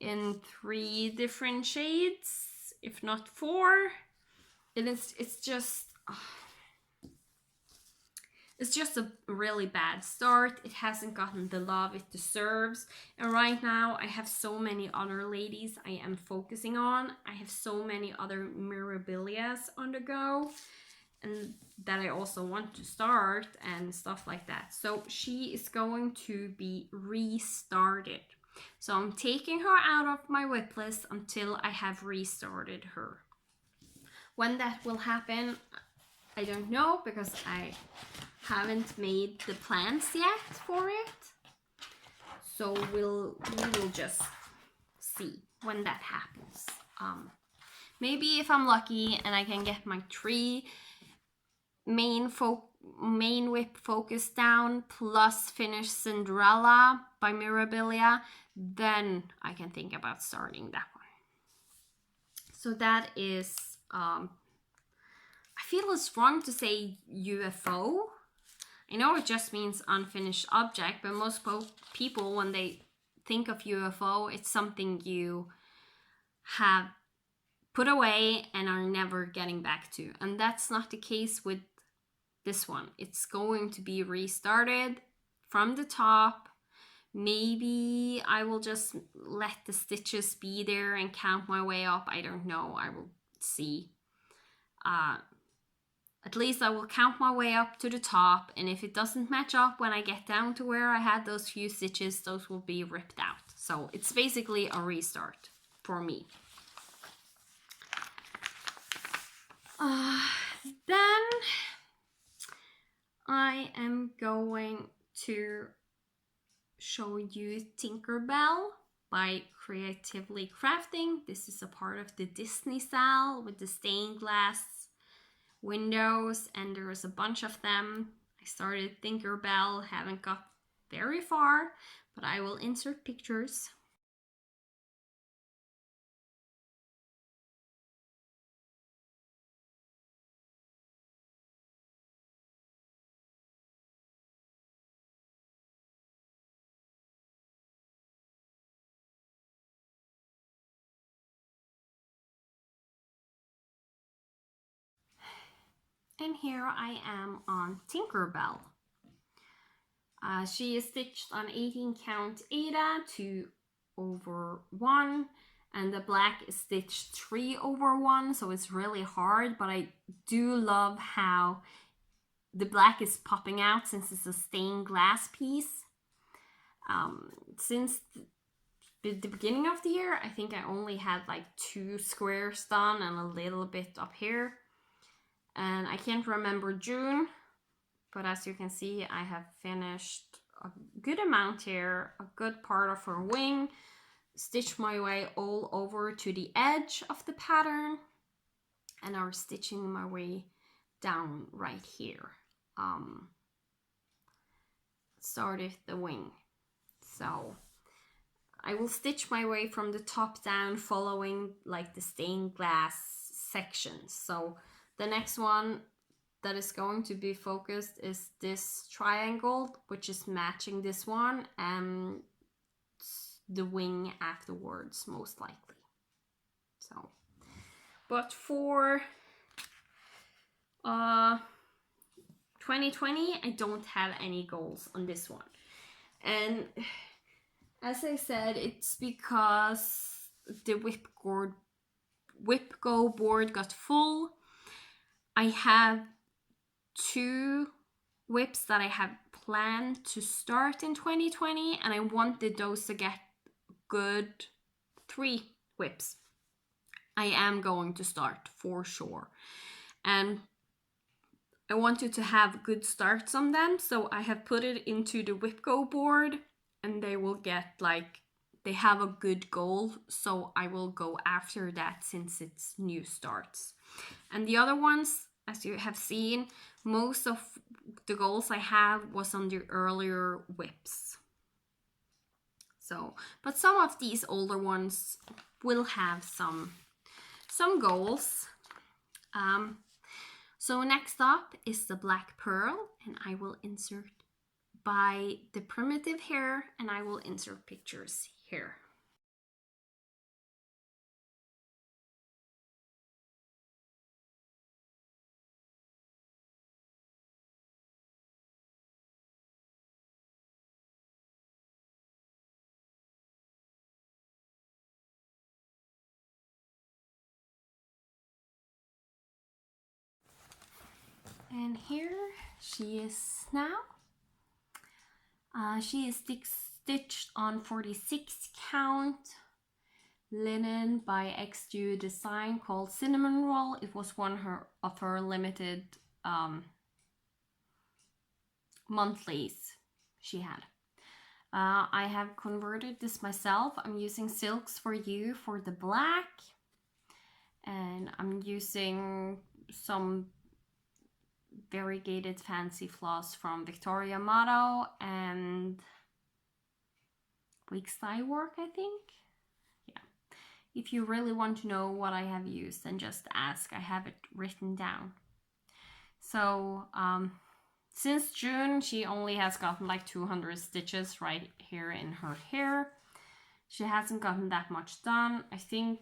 in 3 different shades, if not 4. It's just a really bad start. It hasn't gotten the love it deserves, and right now I have so many other ladies I am focusing on. I have so many other Mirabilias on the go, and that I also want to start and stuff like that. So she is going to be restarted. So I'm taking her out of my whip list until I have restarted her. When that will happen, I don't know, because I haven't made the plans yet for it. So we will just see when that happens. Maybe if I'm lucky and I can get my 3 main whip focus down plus finish Cinderella by Mirabilia, then I can think about starting that one. So that is I feel it's wrong to say UFO. I know it just means unfinished object, but most people, when they think of UFO, it's something you have put away and are never getting back to. And that's not the case with this one. It's going to be restarted from the top. Maybe I will just let the stitches be there and count my way up. I don't know. I will see. At least I will count my way up to the top, and if it doesn't match up when I get down to where I had those few stitches, those will be ripped out. So it's basically a restart for me. Then I am going to show you Tinkerbell by Creatively Crafting. This is a part of the Disney style with the stained glass windows, and there's a bunch of them. I started Tinkerbell, haven't got very far, but I will insert pictures. And here I am on Tinkerbell. She is stitched on 18 count Ada 2/1, and the black is stitched 3/1, so it's really hard, but I do love how the black is popping out since it's a stained glass piece. Since the beginning of the year, I think I only had like 2 squares done and a little bit up here, and I can't remember June, but as you can see, I have finished a good amount here, a good part of her wing, stitched my way all over to the edge of the pattern, and are stitching my way down right here. Started the wing. So I will stitch my way from the top down, following like the stained glass sections. So the next one that is going to be focused is this triangle, which is matching this one, and the wing afterwards, most likely. So, but for 2020, I don't have any goals on this one. And as I said, it's because the whip go board got full. I have 2 whips that I have planned to start in 2020, and I wanted those to get good 3 whips. I am going to start for sure, and I wanted to have good starts on them, so I have put it into the whip go board, and they will get like, they have a good goal, so I will go after that since it's new starts. And the other ones, as you have seen, most of the goals I have was on the earlier whips. So, but some of these older ones will have some goals. So next up is the black pearl, and I will insert by the primitive here, and I will insert pictures here. And here she is now. She is stitched on 46 count linen by XU design called Cinnamon Roll. It was one of her limited monthlies she had. I have converted this myself. I'm using Silks for You for the black, and I'm using some variegated fancy floss from Victoria Motto and Weeks Dye Work, I think. Yeah. If you really want to know what I have used, then just ask. I have it written down. So since June, she only has gotten like 200 stitches right here in her hair. She hasn't gotten that much done. I think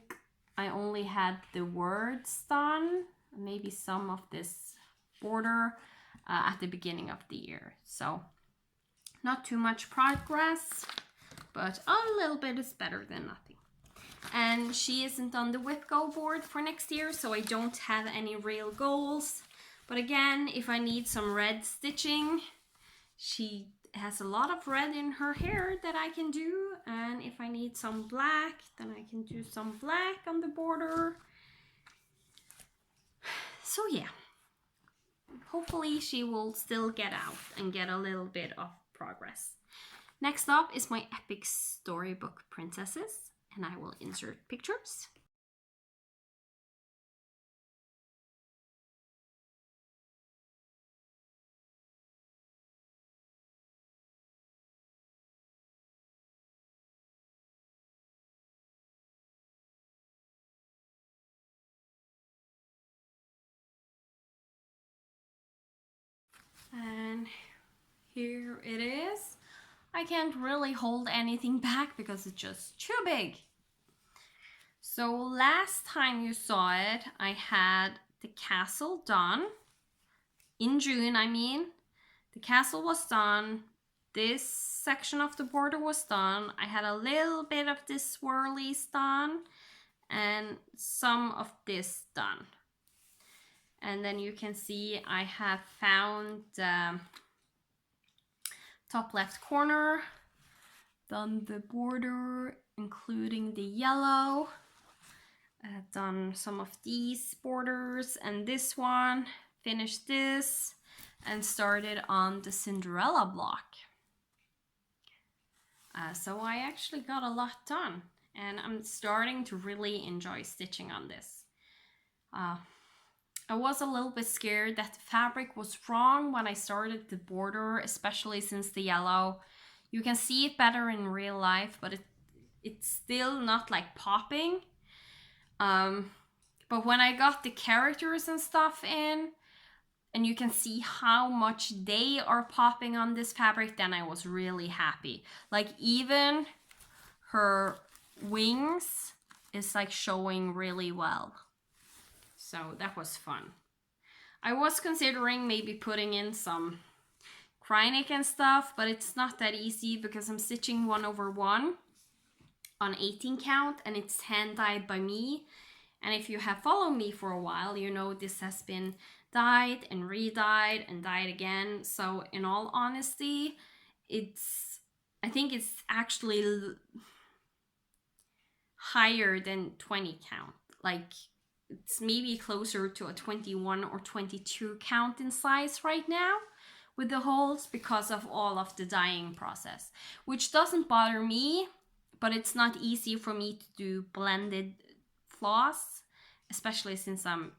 I only had the words done, maybe some of this border at the beginning of the year. So not too much progress, but a little bit is better than nothing. And she isn't on the whip go board for next year, so I don't have any real goals. But again, if I need some red stitching, she has a lot of red in her hair that I can do. And if I need some black, then I can do some black on the border. So yeah, hopefully she will still get out and get a little bit of progress. Next up is my epic storybook princesses, and I will insert pictures. And here it is. I can't really hold anything back because it's just too big. So last time you saw it, I had the castle done. In June, I mean. The castle was done. this section of the border was done. I had a little bit of this swirlies done and some of this done. And then you can see I have found the top left corner, done the border including the yellow, done some of these borders and this one, finished this and started on the Cinderella block. So I actually got a lot done and I'm starting to really enjoy stitching on this. I was a little bit scared that the fabric was wrong when I started the border, especially since the yellow. You can see it better in real life, but it's still not like popping. But when I got the characters and stuff in, and you can see how much they are popping on this fabric, then I was really happy. Like even her wings is like showing really well. So that was fun. I was considering maybe putting in some Krynic and stuff, but it's not that easy because I'm stitching 1/1 on 18 count and it's hand dyed by me. And if you have followed me for a while, you know this has been dyed and re-dyed and dyed again. So in all honesty, I think it's actually higher than 20 count. Like it's maybe closer to a 21 or 22 count in size right now with the holes because of all of the dyeing process, which doesn't bother me, but it's not easy for me to do blended floss, especially since I'm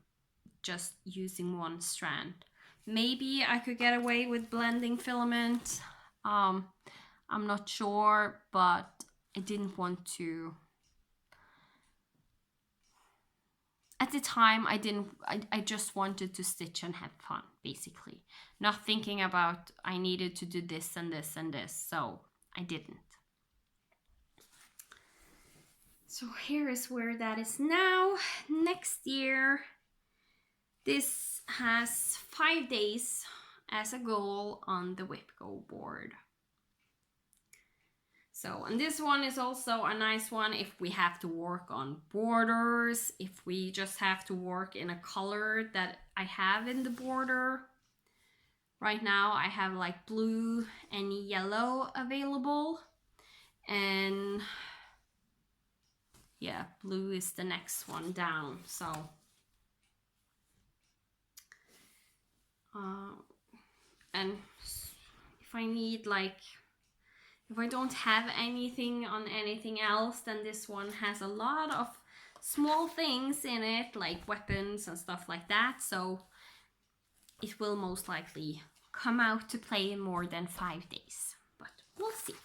just using one strand. Maybe I could get away with blending filament. I'm not sure, but I didn't want to. At the time, I just wanted to stitch and have fun, basically. Not thinking about I needed to do this and this and this, so I didn't. So here is where that is now. Next year, this has 5 days as a goal on the Whip Go board. So, and this one is also a nice one if we have to work on borders, if we just have to work in a color that I have in the border. Right now I have like blue and yellow available, and yeah, blue is the next one down. So and if I need like, if I don't have anything on anything else, then this one has a lot of small things in it, like weapons and stuff like that. So it will most likely come out to play in more than 5 days, but we'll see.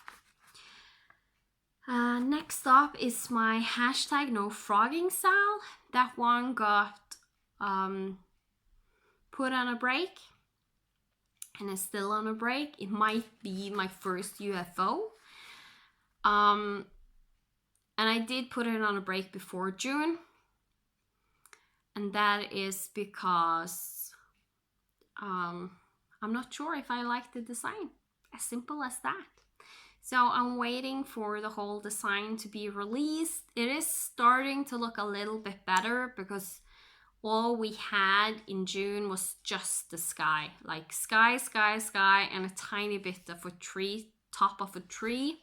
Next up is my hashtag no frogging style. That one got put on a break and is still on a break. It might be my first UFO. And I did put it on a break before June. And that is because I'm not sure if I like the design. As simple as that. So I'm waiting for the whole design to be released. It is starting to look a little bit better because all we had in June was just the sky. Like sky, sky, sky, and a tiny bit of a tree, top of a tree.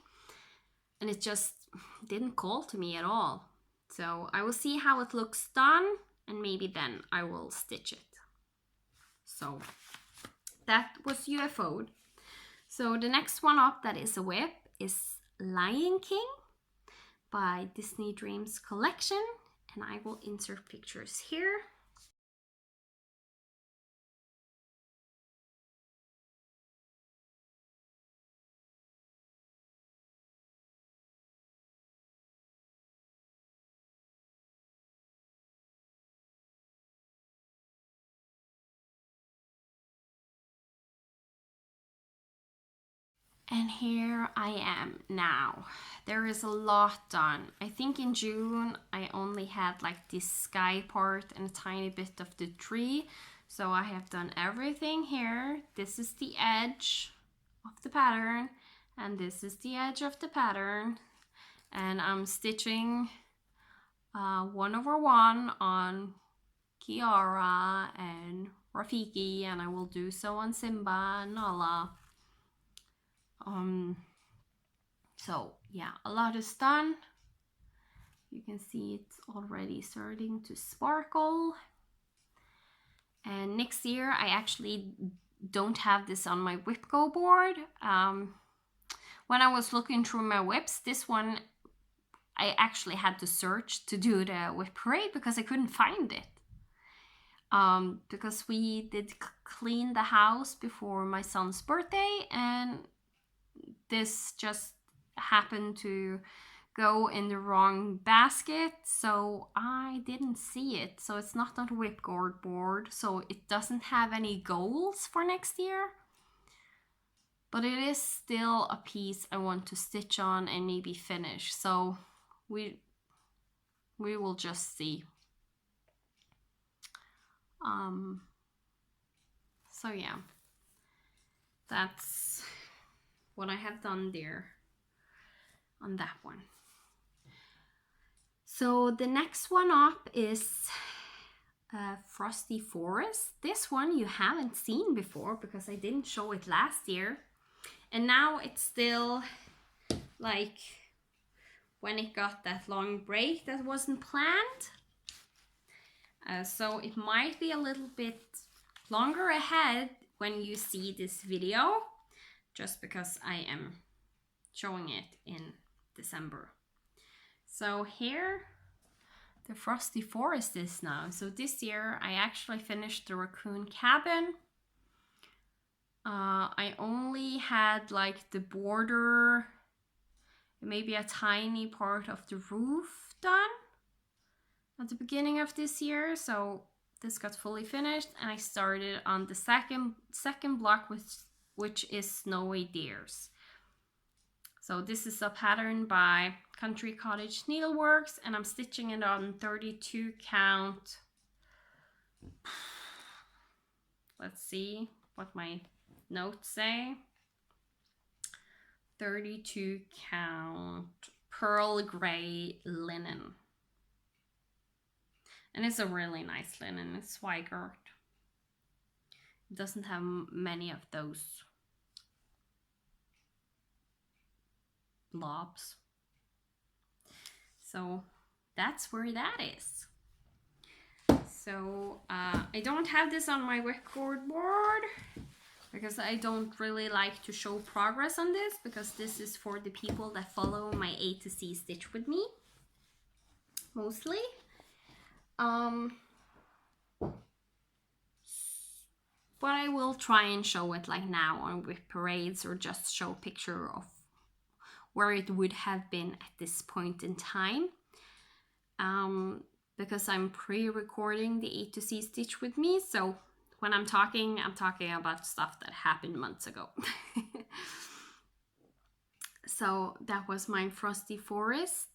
And it just didn't call to me at all. So I will see how it looks done, and maybe then I will stitch it. So that was UFO'd. So the next one up that is a whip is Lion King by Disney Dreams Collection, and I will insert pictures here. And here I am now. There is a lot done. I think in June I only had like this sky part and a tiny bit of the tree. So I have done everything here. This is the edge of the pattern. And this is the edge of the pattern. And I'm stitching 1/1 on Kiara and Rafiki, and I will do so on Simba and Nala. So yeah, a lot is done. You can see it's already starting to sparkle. And next year I actually don't have this on my whip go board. When I was looking through my whips, this one I actually had to search to do the whip parade because I couldn't find it. Because we did clean the house before my son's birthday, and this just happened to go in the wrong basket, so I didn't see it. So it's not on the whipcord board, so it doesn't have any goals for next year. But it is still a piece I want to stitch on and maybe finish. So we will just see. So yeah, that's what I have done there on that one. So the next one up is Frosty Forest. This one you haven't seen before because I didn't show it last year. And now it's still like when it got that long break that wasn't planned. So it might be a little bit longer ahead when you see this video, just because I am showing it in December. So here the Frosty Forest is now. So this year I actually finished the raccoon cabin. I only had like the border, maybe a tiny part of the roof done at the beginning of this year. So this got fully finished, and I started on the second block, which is Snowy Deers. So this is a pattern by Country Cottage Needleworks, and I'm stitching it on 32 count. Let's see what my notes say. 32 count pearl gray linen. And it's a really nice linen. It's Swigert. It doesn't have many of those blobs. So that's where that is. So I don't have this on my whipcord board because I don't really like to show progress on this, because this is for the people that follow my A to C stitch with me mostly. But I will try and show it like now on whip parades, or just show a picture of where it would have been at this point in time. Because I'm pre-recording the A to C stitch with me, so when I'm talking about stuff that happened months ago. So that was my Frosty Forest.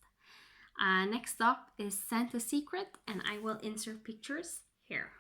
Next up is Santa's Secret, and I will insert pictures here.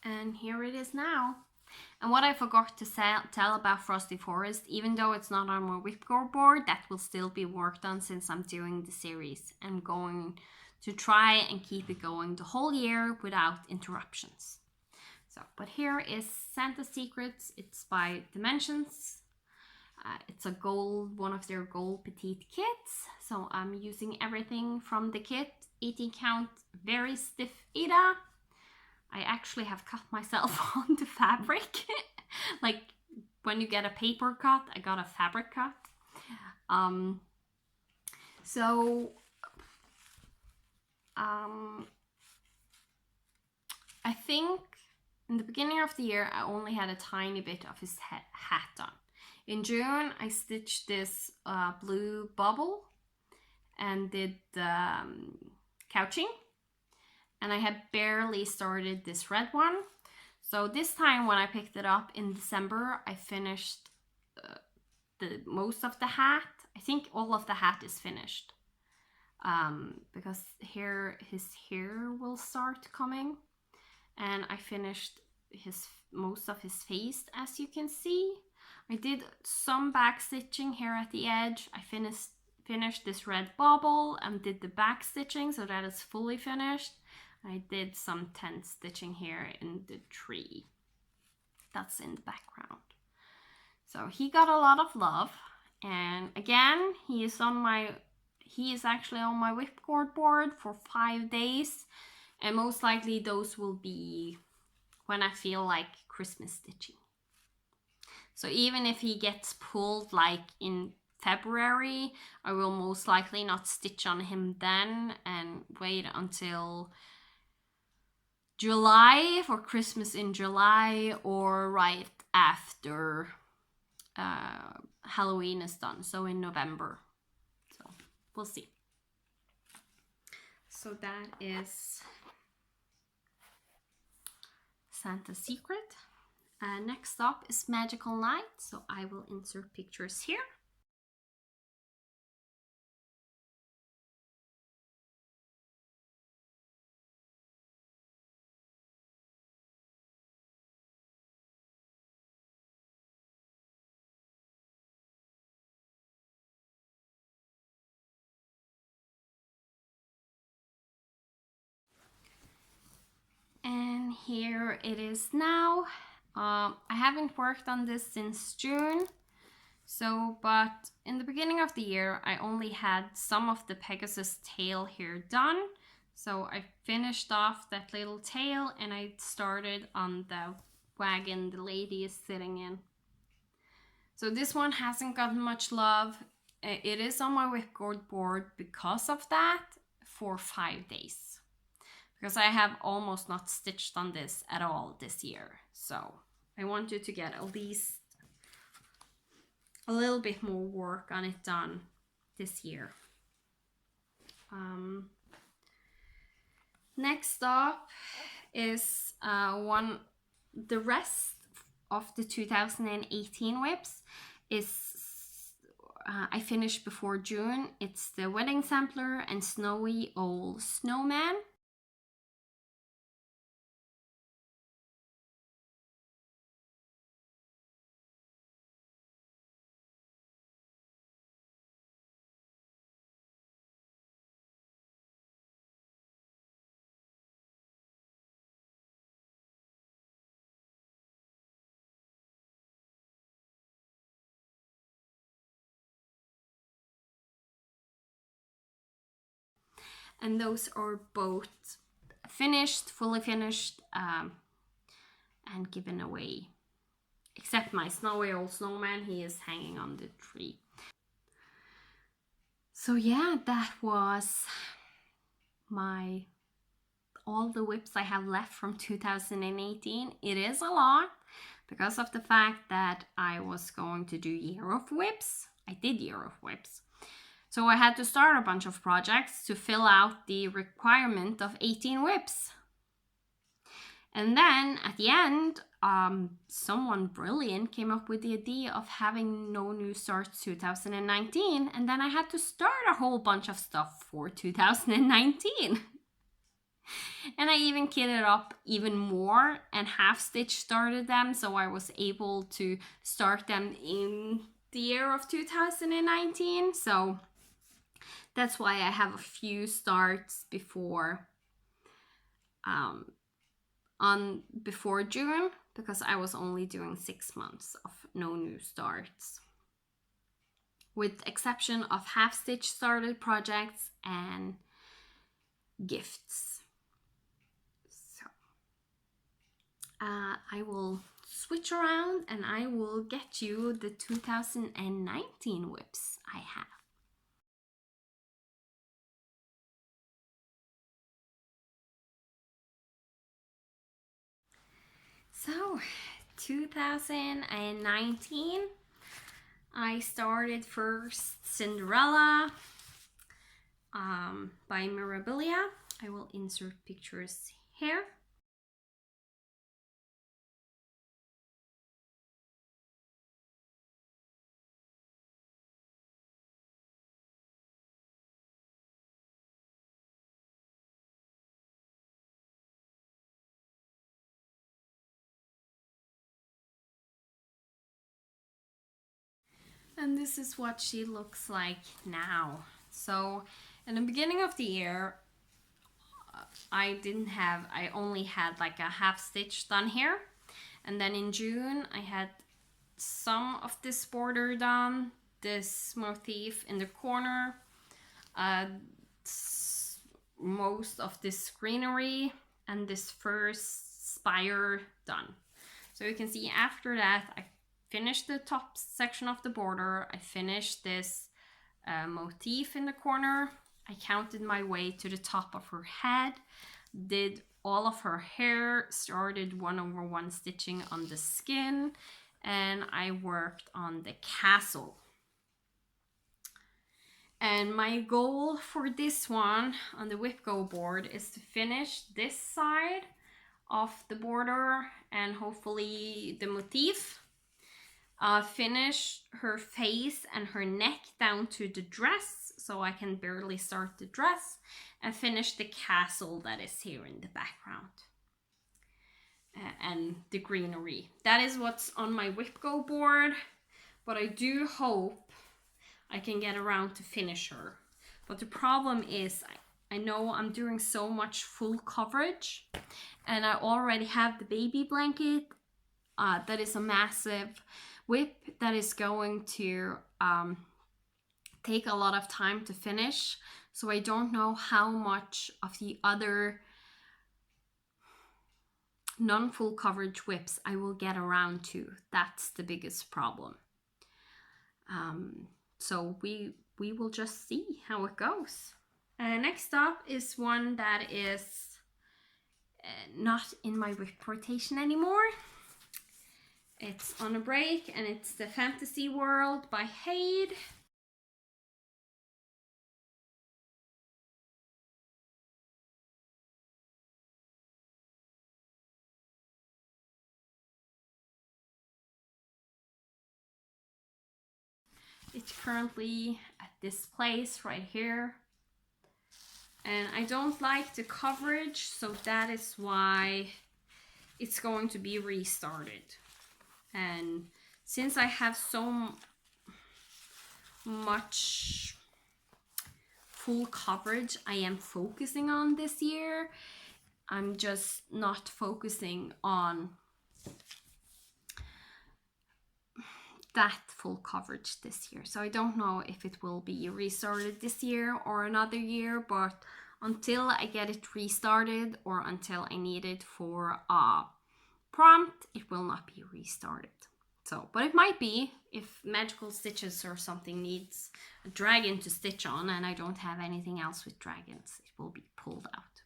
And here it is now. And what I forgot to tell about Frosty Forest, even though it's not on my whipcord board, that will still be worked on since I'm doing the series. I'm going to try and keep it going the whole year without interruptions. So, but here is Santa's Secrets. It's by Dimensions. It's a gold, one of their gold petite kits. So I'm using everything from the kit. 18 count, very stiff Ada. I actually have cut myself on the fabric. Like when you get a paper cut, I got a fabric cut. I think in the beginning of the year, I only had a tiny bit of his hat on. In June, I stitched this blue bubble and did the couching. And I had barely started this red one. So this time when I picked it up in December, I finished the most of the hat. I think all of the hat is finished. Because here his hair will start coming. And I finished most of his face, as you can see. I did some back stitching here at the edge. I finished this red bobble and did the back stitching, so that is fully finished. I did some tent stitching here in the tree. That's in the background. So he got a lot of love. And again, he is actually on my whipcord board for 5 days. And most likely those will be when I feel like Christmas stitching. So even if he gets pulled like in February, I will most likely not stitch on him then and wait until July for Christmas in July, or right after Halloween is done, so in November. So we'll see. So that is Santa's Secret. Next up is Magical Night, so I will insert pictures here. And here it is now. I haven't worked on this since June. So, but in the beginning of the year, I only had some of the Pegasus tail here done. So I finished off that little tail and I started on the wagon the lady is sitting in. So this one hasn't gotten much love. It is on my whipcord board because of that for 5 days. Because I have almost not stitched on this at all this year. So I wanted to get at least a little bit more work on it done this year. Next up is the rest of the 2018 whips is I finished before June. It's the Wedding Sampler and Snowy Old Snowman. And those are both finished, fully finished, and given away. Except my Snowy Old Snowman, he is hanging on the tree. So yeah, that was all the whips I have left from 2018. It is a lot because of the fact that I was going to do Year of Whips. I did Year of Whips. So I had to start a bunch of projects to fill out the requirement of 18 whips. And then at the end, someone brilliant came up with the idea of having no new starts 2019. And then I had to start a whole bunch of stuff for 2019. And I even kitted up even more and half stitch started them. So I was able to start them in the year of 2019. So that's why I have a few starts before June, because I was only doing 6 months of no new starts, with exception of half stitch started projects and gifts. So I will switch around and I will get you the 2019 whips I have. So 2019, I started first Cinderella by Mirabilia. I will insert pictures here. And this is what she looks like now. So in the beginning of the year, I only had like a half stitch done here. And then in June, I had some of this border done, this motif in the corner, most of this greenery, and this first spire done. So you can see after that, I finished the top section of the border. I finished this motif in the corner. I counted my way to the top of her head, did all of her hair, started 1/1 stitching on the skin, and I worked on the castle. And my goal for this one on the whip go board is to finish this side of the border and hopefully the motif. Finish her face and her neck down to the dress so I can barely start the dress, and finish the castle that is here in the background and the greenery. That is what's on my whip go board, but I do hope I can get around to finish her. But the problem is I know I'm doing so much full coverage, and I already have the baby blanket that is a massive whip that is going to take a lot of time to finish. So I don't know how much of the other non-full coverage whips I will get around to. That's the biggest problem. So we will just see how it goes. Next up is one that is not in my whip rotation anymore. It's on a break, and it's the Fantasy World by Hade. It's currently at this place right here. And I don't like the coverage, so that is why it's going to be restarted. And since I have so much full coverage I am focusing on this year, I'm just not focusing on that full coverage this year. So I don't know if it will be restarted this year or another year, but until I get it restarted or until I need it for a prompt, it will not be restarted. So, but it might be if Magical Stitches or something needs a dragon to stitch on and I don't have anything else with dragons, it will be pulled out.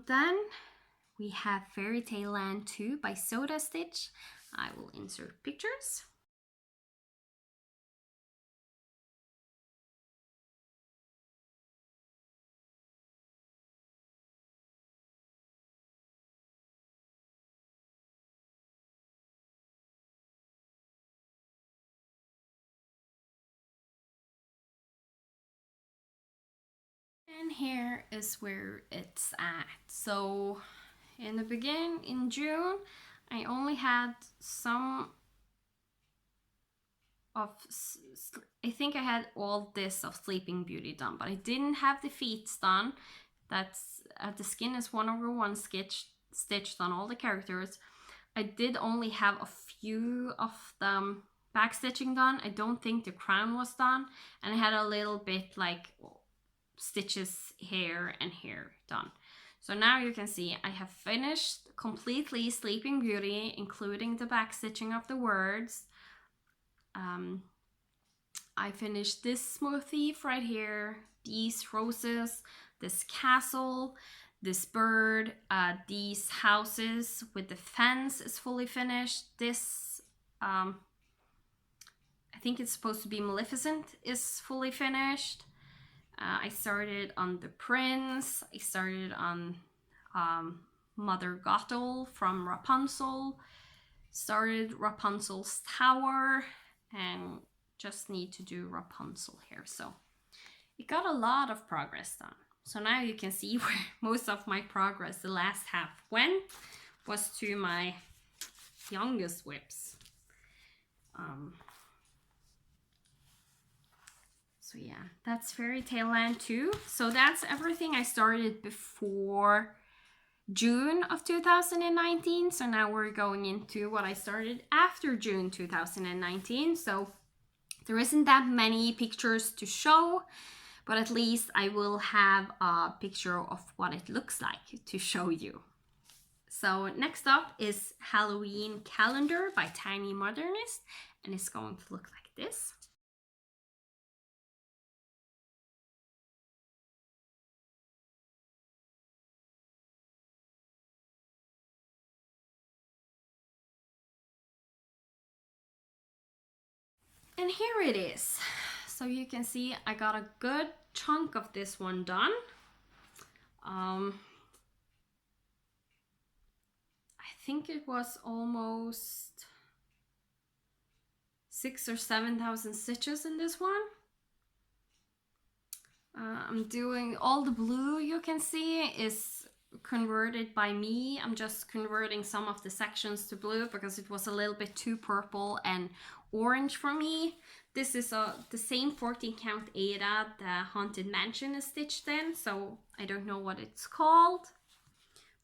Then we have Fairy Tale Land 2 by Soda Stitch. I will insert pictures. And here is where it's at. So in the beginning, in June, I only had some of, I think I had all this of Sleeping Beauty done, but I didn't have the feet done. That's the skin is 1/1 stitched on all the characters. I did only have a few of the back stitching done. I don't think the crown was done, and I had a little bit like stitches here and here done. So now you can see I have finished completely Sleeping Beauty, including the back stitching of the words. I finished this motif right here, these roses, this castle, this bird, these houses with the fence is fully finished. This I think it's supposed to be Maleficent is fully finished. I started on the Prince. I started on Mother Gothel from Rapunzel. Started Rapunzel's Tower, and just need to do Rapunzel here. So it got a lot of progress done. So now you can see where most of my progress the last half went was to my youngest whips. So yeah, that's Fairy Tale Land 2. So that's everything I started before June of 2019. So now we're going into what I started after June 2019. So there isn't that many pictures to show, but at least I will have a picture of what it looks like to show you. So next up is Halloween Calendar by Tiny Modernist, and it's going to look like this. And here it is. So you can see I got a good chunk of this one done. I think it was almost 6,000 or 7,000 stitches in this one. I'm doing all the blue you can see is converted by me. I'm just converting some of the sections to blue because it was a little bit too purple and orange for me. This is the same 14 count Ada the Haunted Mansion is stitched in, so I don't know what it's called,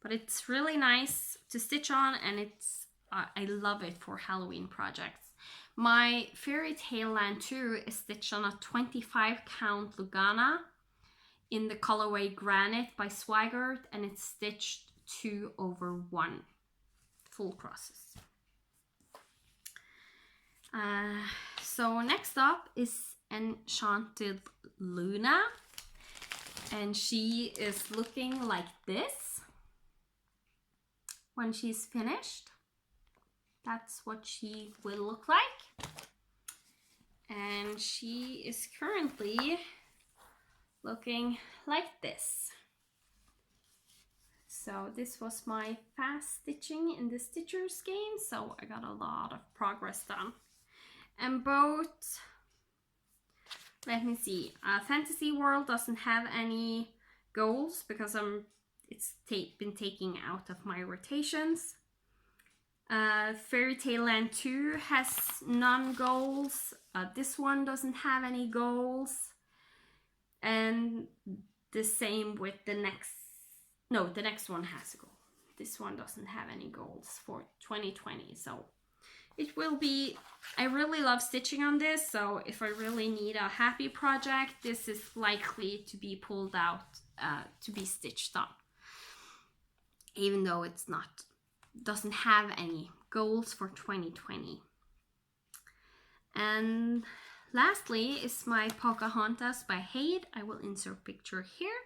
but it's really nice to stitch on, and it's I love it for Halloween projects. My Fairy Tale Land 2 is stitched on a 25 count Lugana in the colorway Granite by Swigert, and it's stitched 2/1 full crosses. So next up is Enchanted Luna, and she is looking like this when she's finished. That's what she will look like. And she is currently looking like this. So this was my fast stitching in the Stitchers game, so I got a lot of progress done. And both, let me see, Fantasy World doesn't have any goals because it's been taken out of my rotations. Fairy Tale Land 2 has none goals. This one doesn't have any goals. And the same with the next one has a goal. This one doesn't have any goals for 2020. So it will be, I really love stitching on this. So if I really need a happy project, this is likely to be pulled out to be stitched on. Even though doesn't have any goals for 2020. And lastly is my Pocahontas by Hade. I will insert picture here.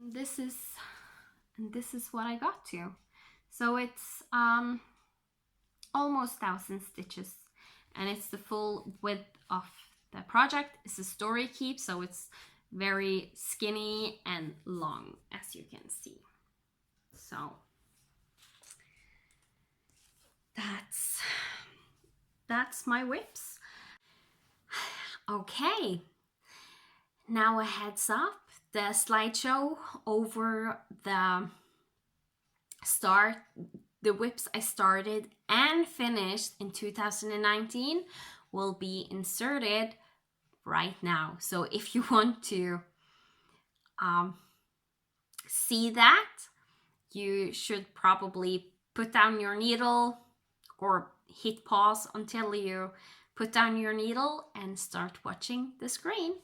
This is what I got to. So it's almost 1,000 stitches, and it's the full width of the project. It's a story keep, so it's very skinny and long, as you can see. So that's my whips. Okay, now a heads up, the slideshow over the whips I started and finished in 2019 will be inserted right now. So if you want to see that, you should probably put down your needle or hit pause until you put down your needle and start watching the screen.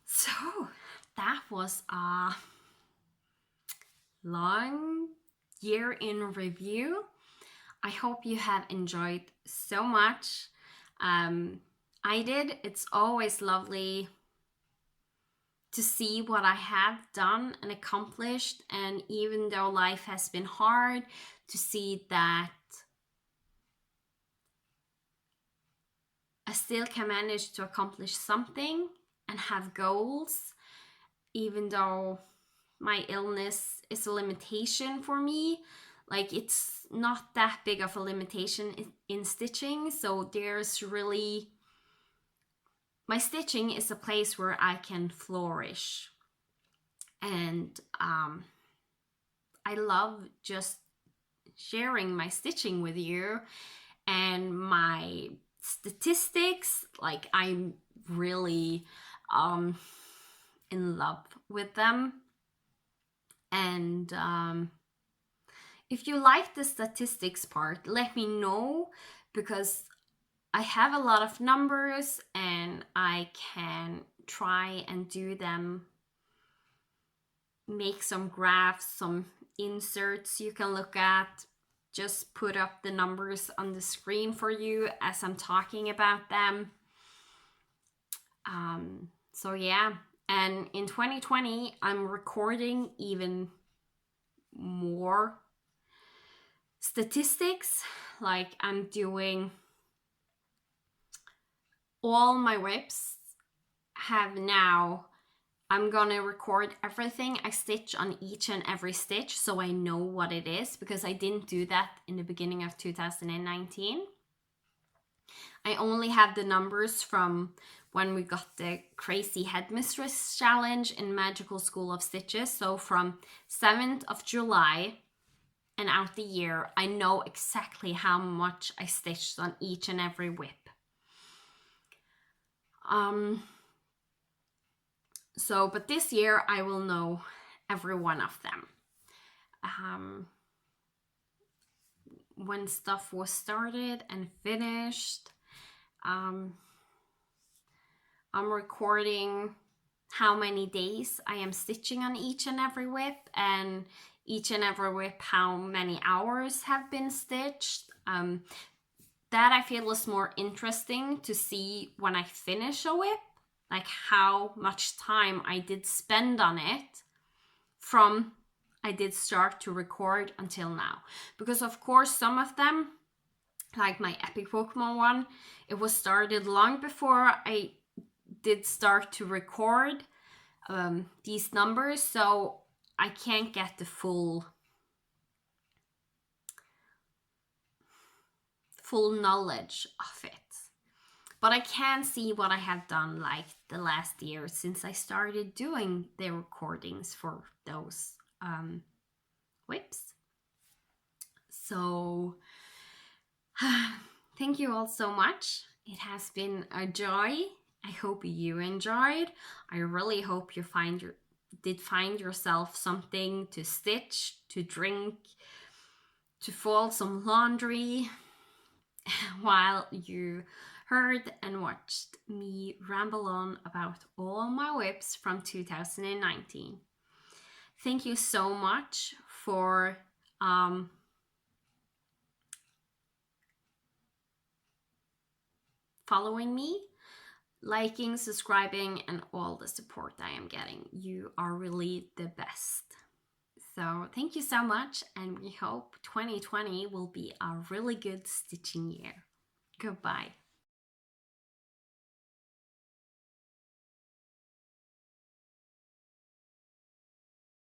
So that was a long year in review. I hope you have enjoyed so much. I did. It's always lovely to see what I have done and accomplished. And even though life has been hard, to see that I still can manage to accomplish something and have goals, even though my illness is a limitation for me. Like, it's not that big of a limitation in stitching. So there's really, my stitching is a place where I can flourish. And I love just sharing my stitching with you and my statistics. Like, I'm really in love with them. And if you like the statistics part, let me know, because I have a lot of numbers and I can try and do them, make some graphs, some inserts you can look at. Just put up the numbers on the screen for you as I'm talking about them. So yeah, and in 2020, I'm recording even more statistics. Like, I'm doing all my whips have now, I'm gonna record everything I stitch on each and every stitch so I know what it is, because I didn't do that in the beginning of 2019. I only have the numbers from when we got the Crazy Headmistress Challenge in Magical School of Stitches. So from 7th of July and out the year, I know exactly how much I stitched on each and every whip. So, but this year I will know every one of them. When stuff was started and finished. I'm recording how many days I am stitching on each and every whip, and each and every whip how many hours have been stitched. That I feel is more interesting to see when I finish a whip, like how much time I did spend on it from I did start to record until now. Because of course some of them, like my Epic Pokemon one, it was started long before I did start to record these numbers, so I can't get the full knowledge of it. But I can see what I have done like the last year since I started doing the recordings for those whips. So thank you all so much. It has been a joy. I hope you enjoyed. I really hope you did find yourself something to stitch, to drink, to fold some laundry while you heard and watched me ramble on about all my whips from 2019. Thank you so much for following me, liking, subscribing, and all the support I am getting. You are really the best. So thank you so much, and we hope 2020 will be a really good stitching year. Goodbye.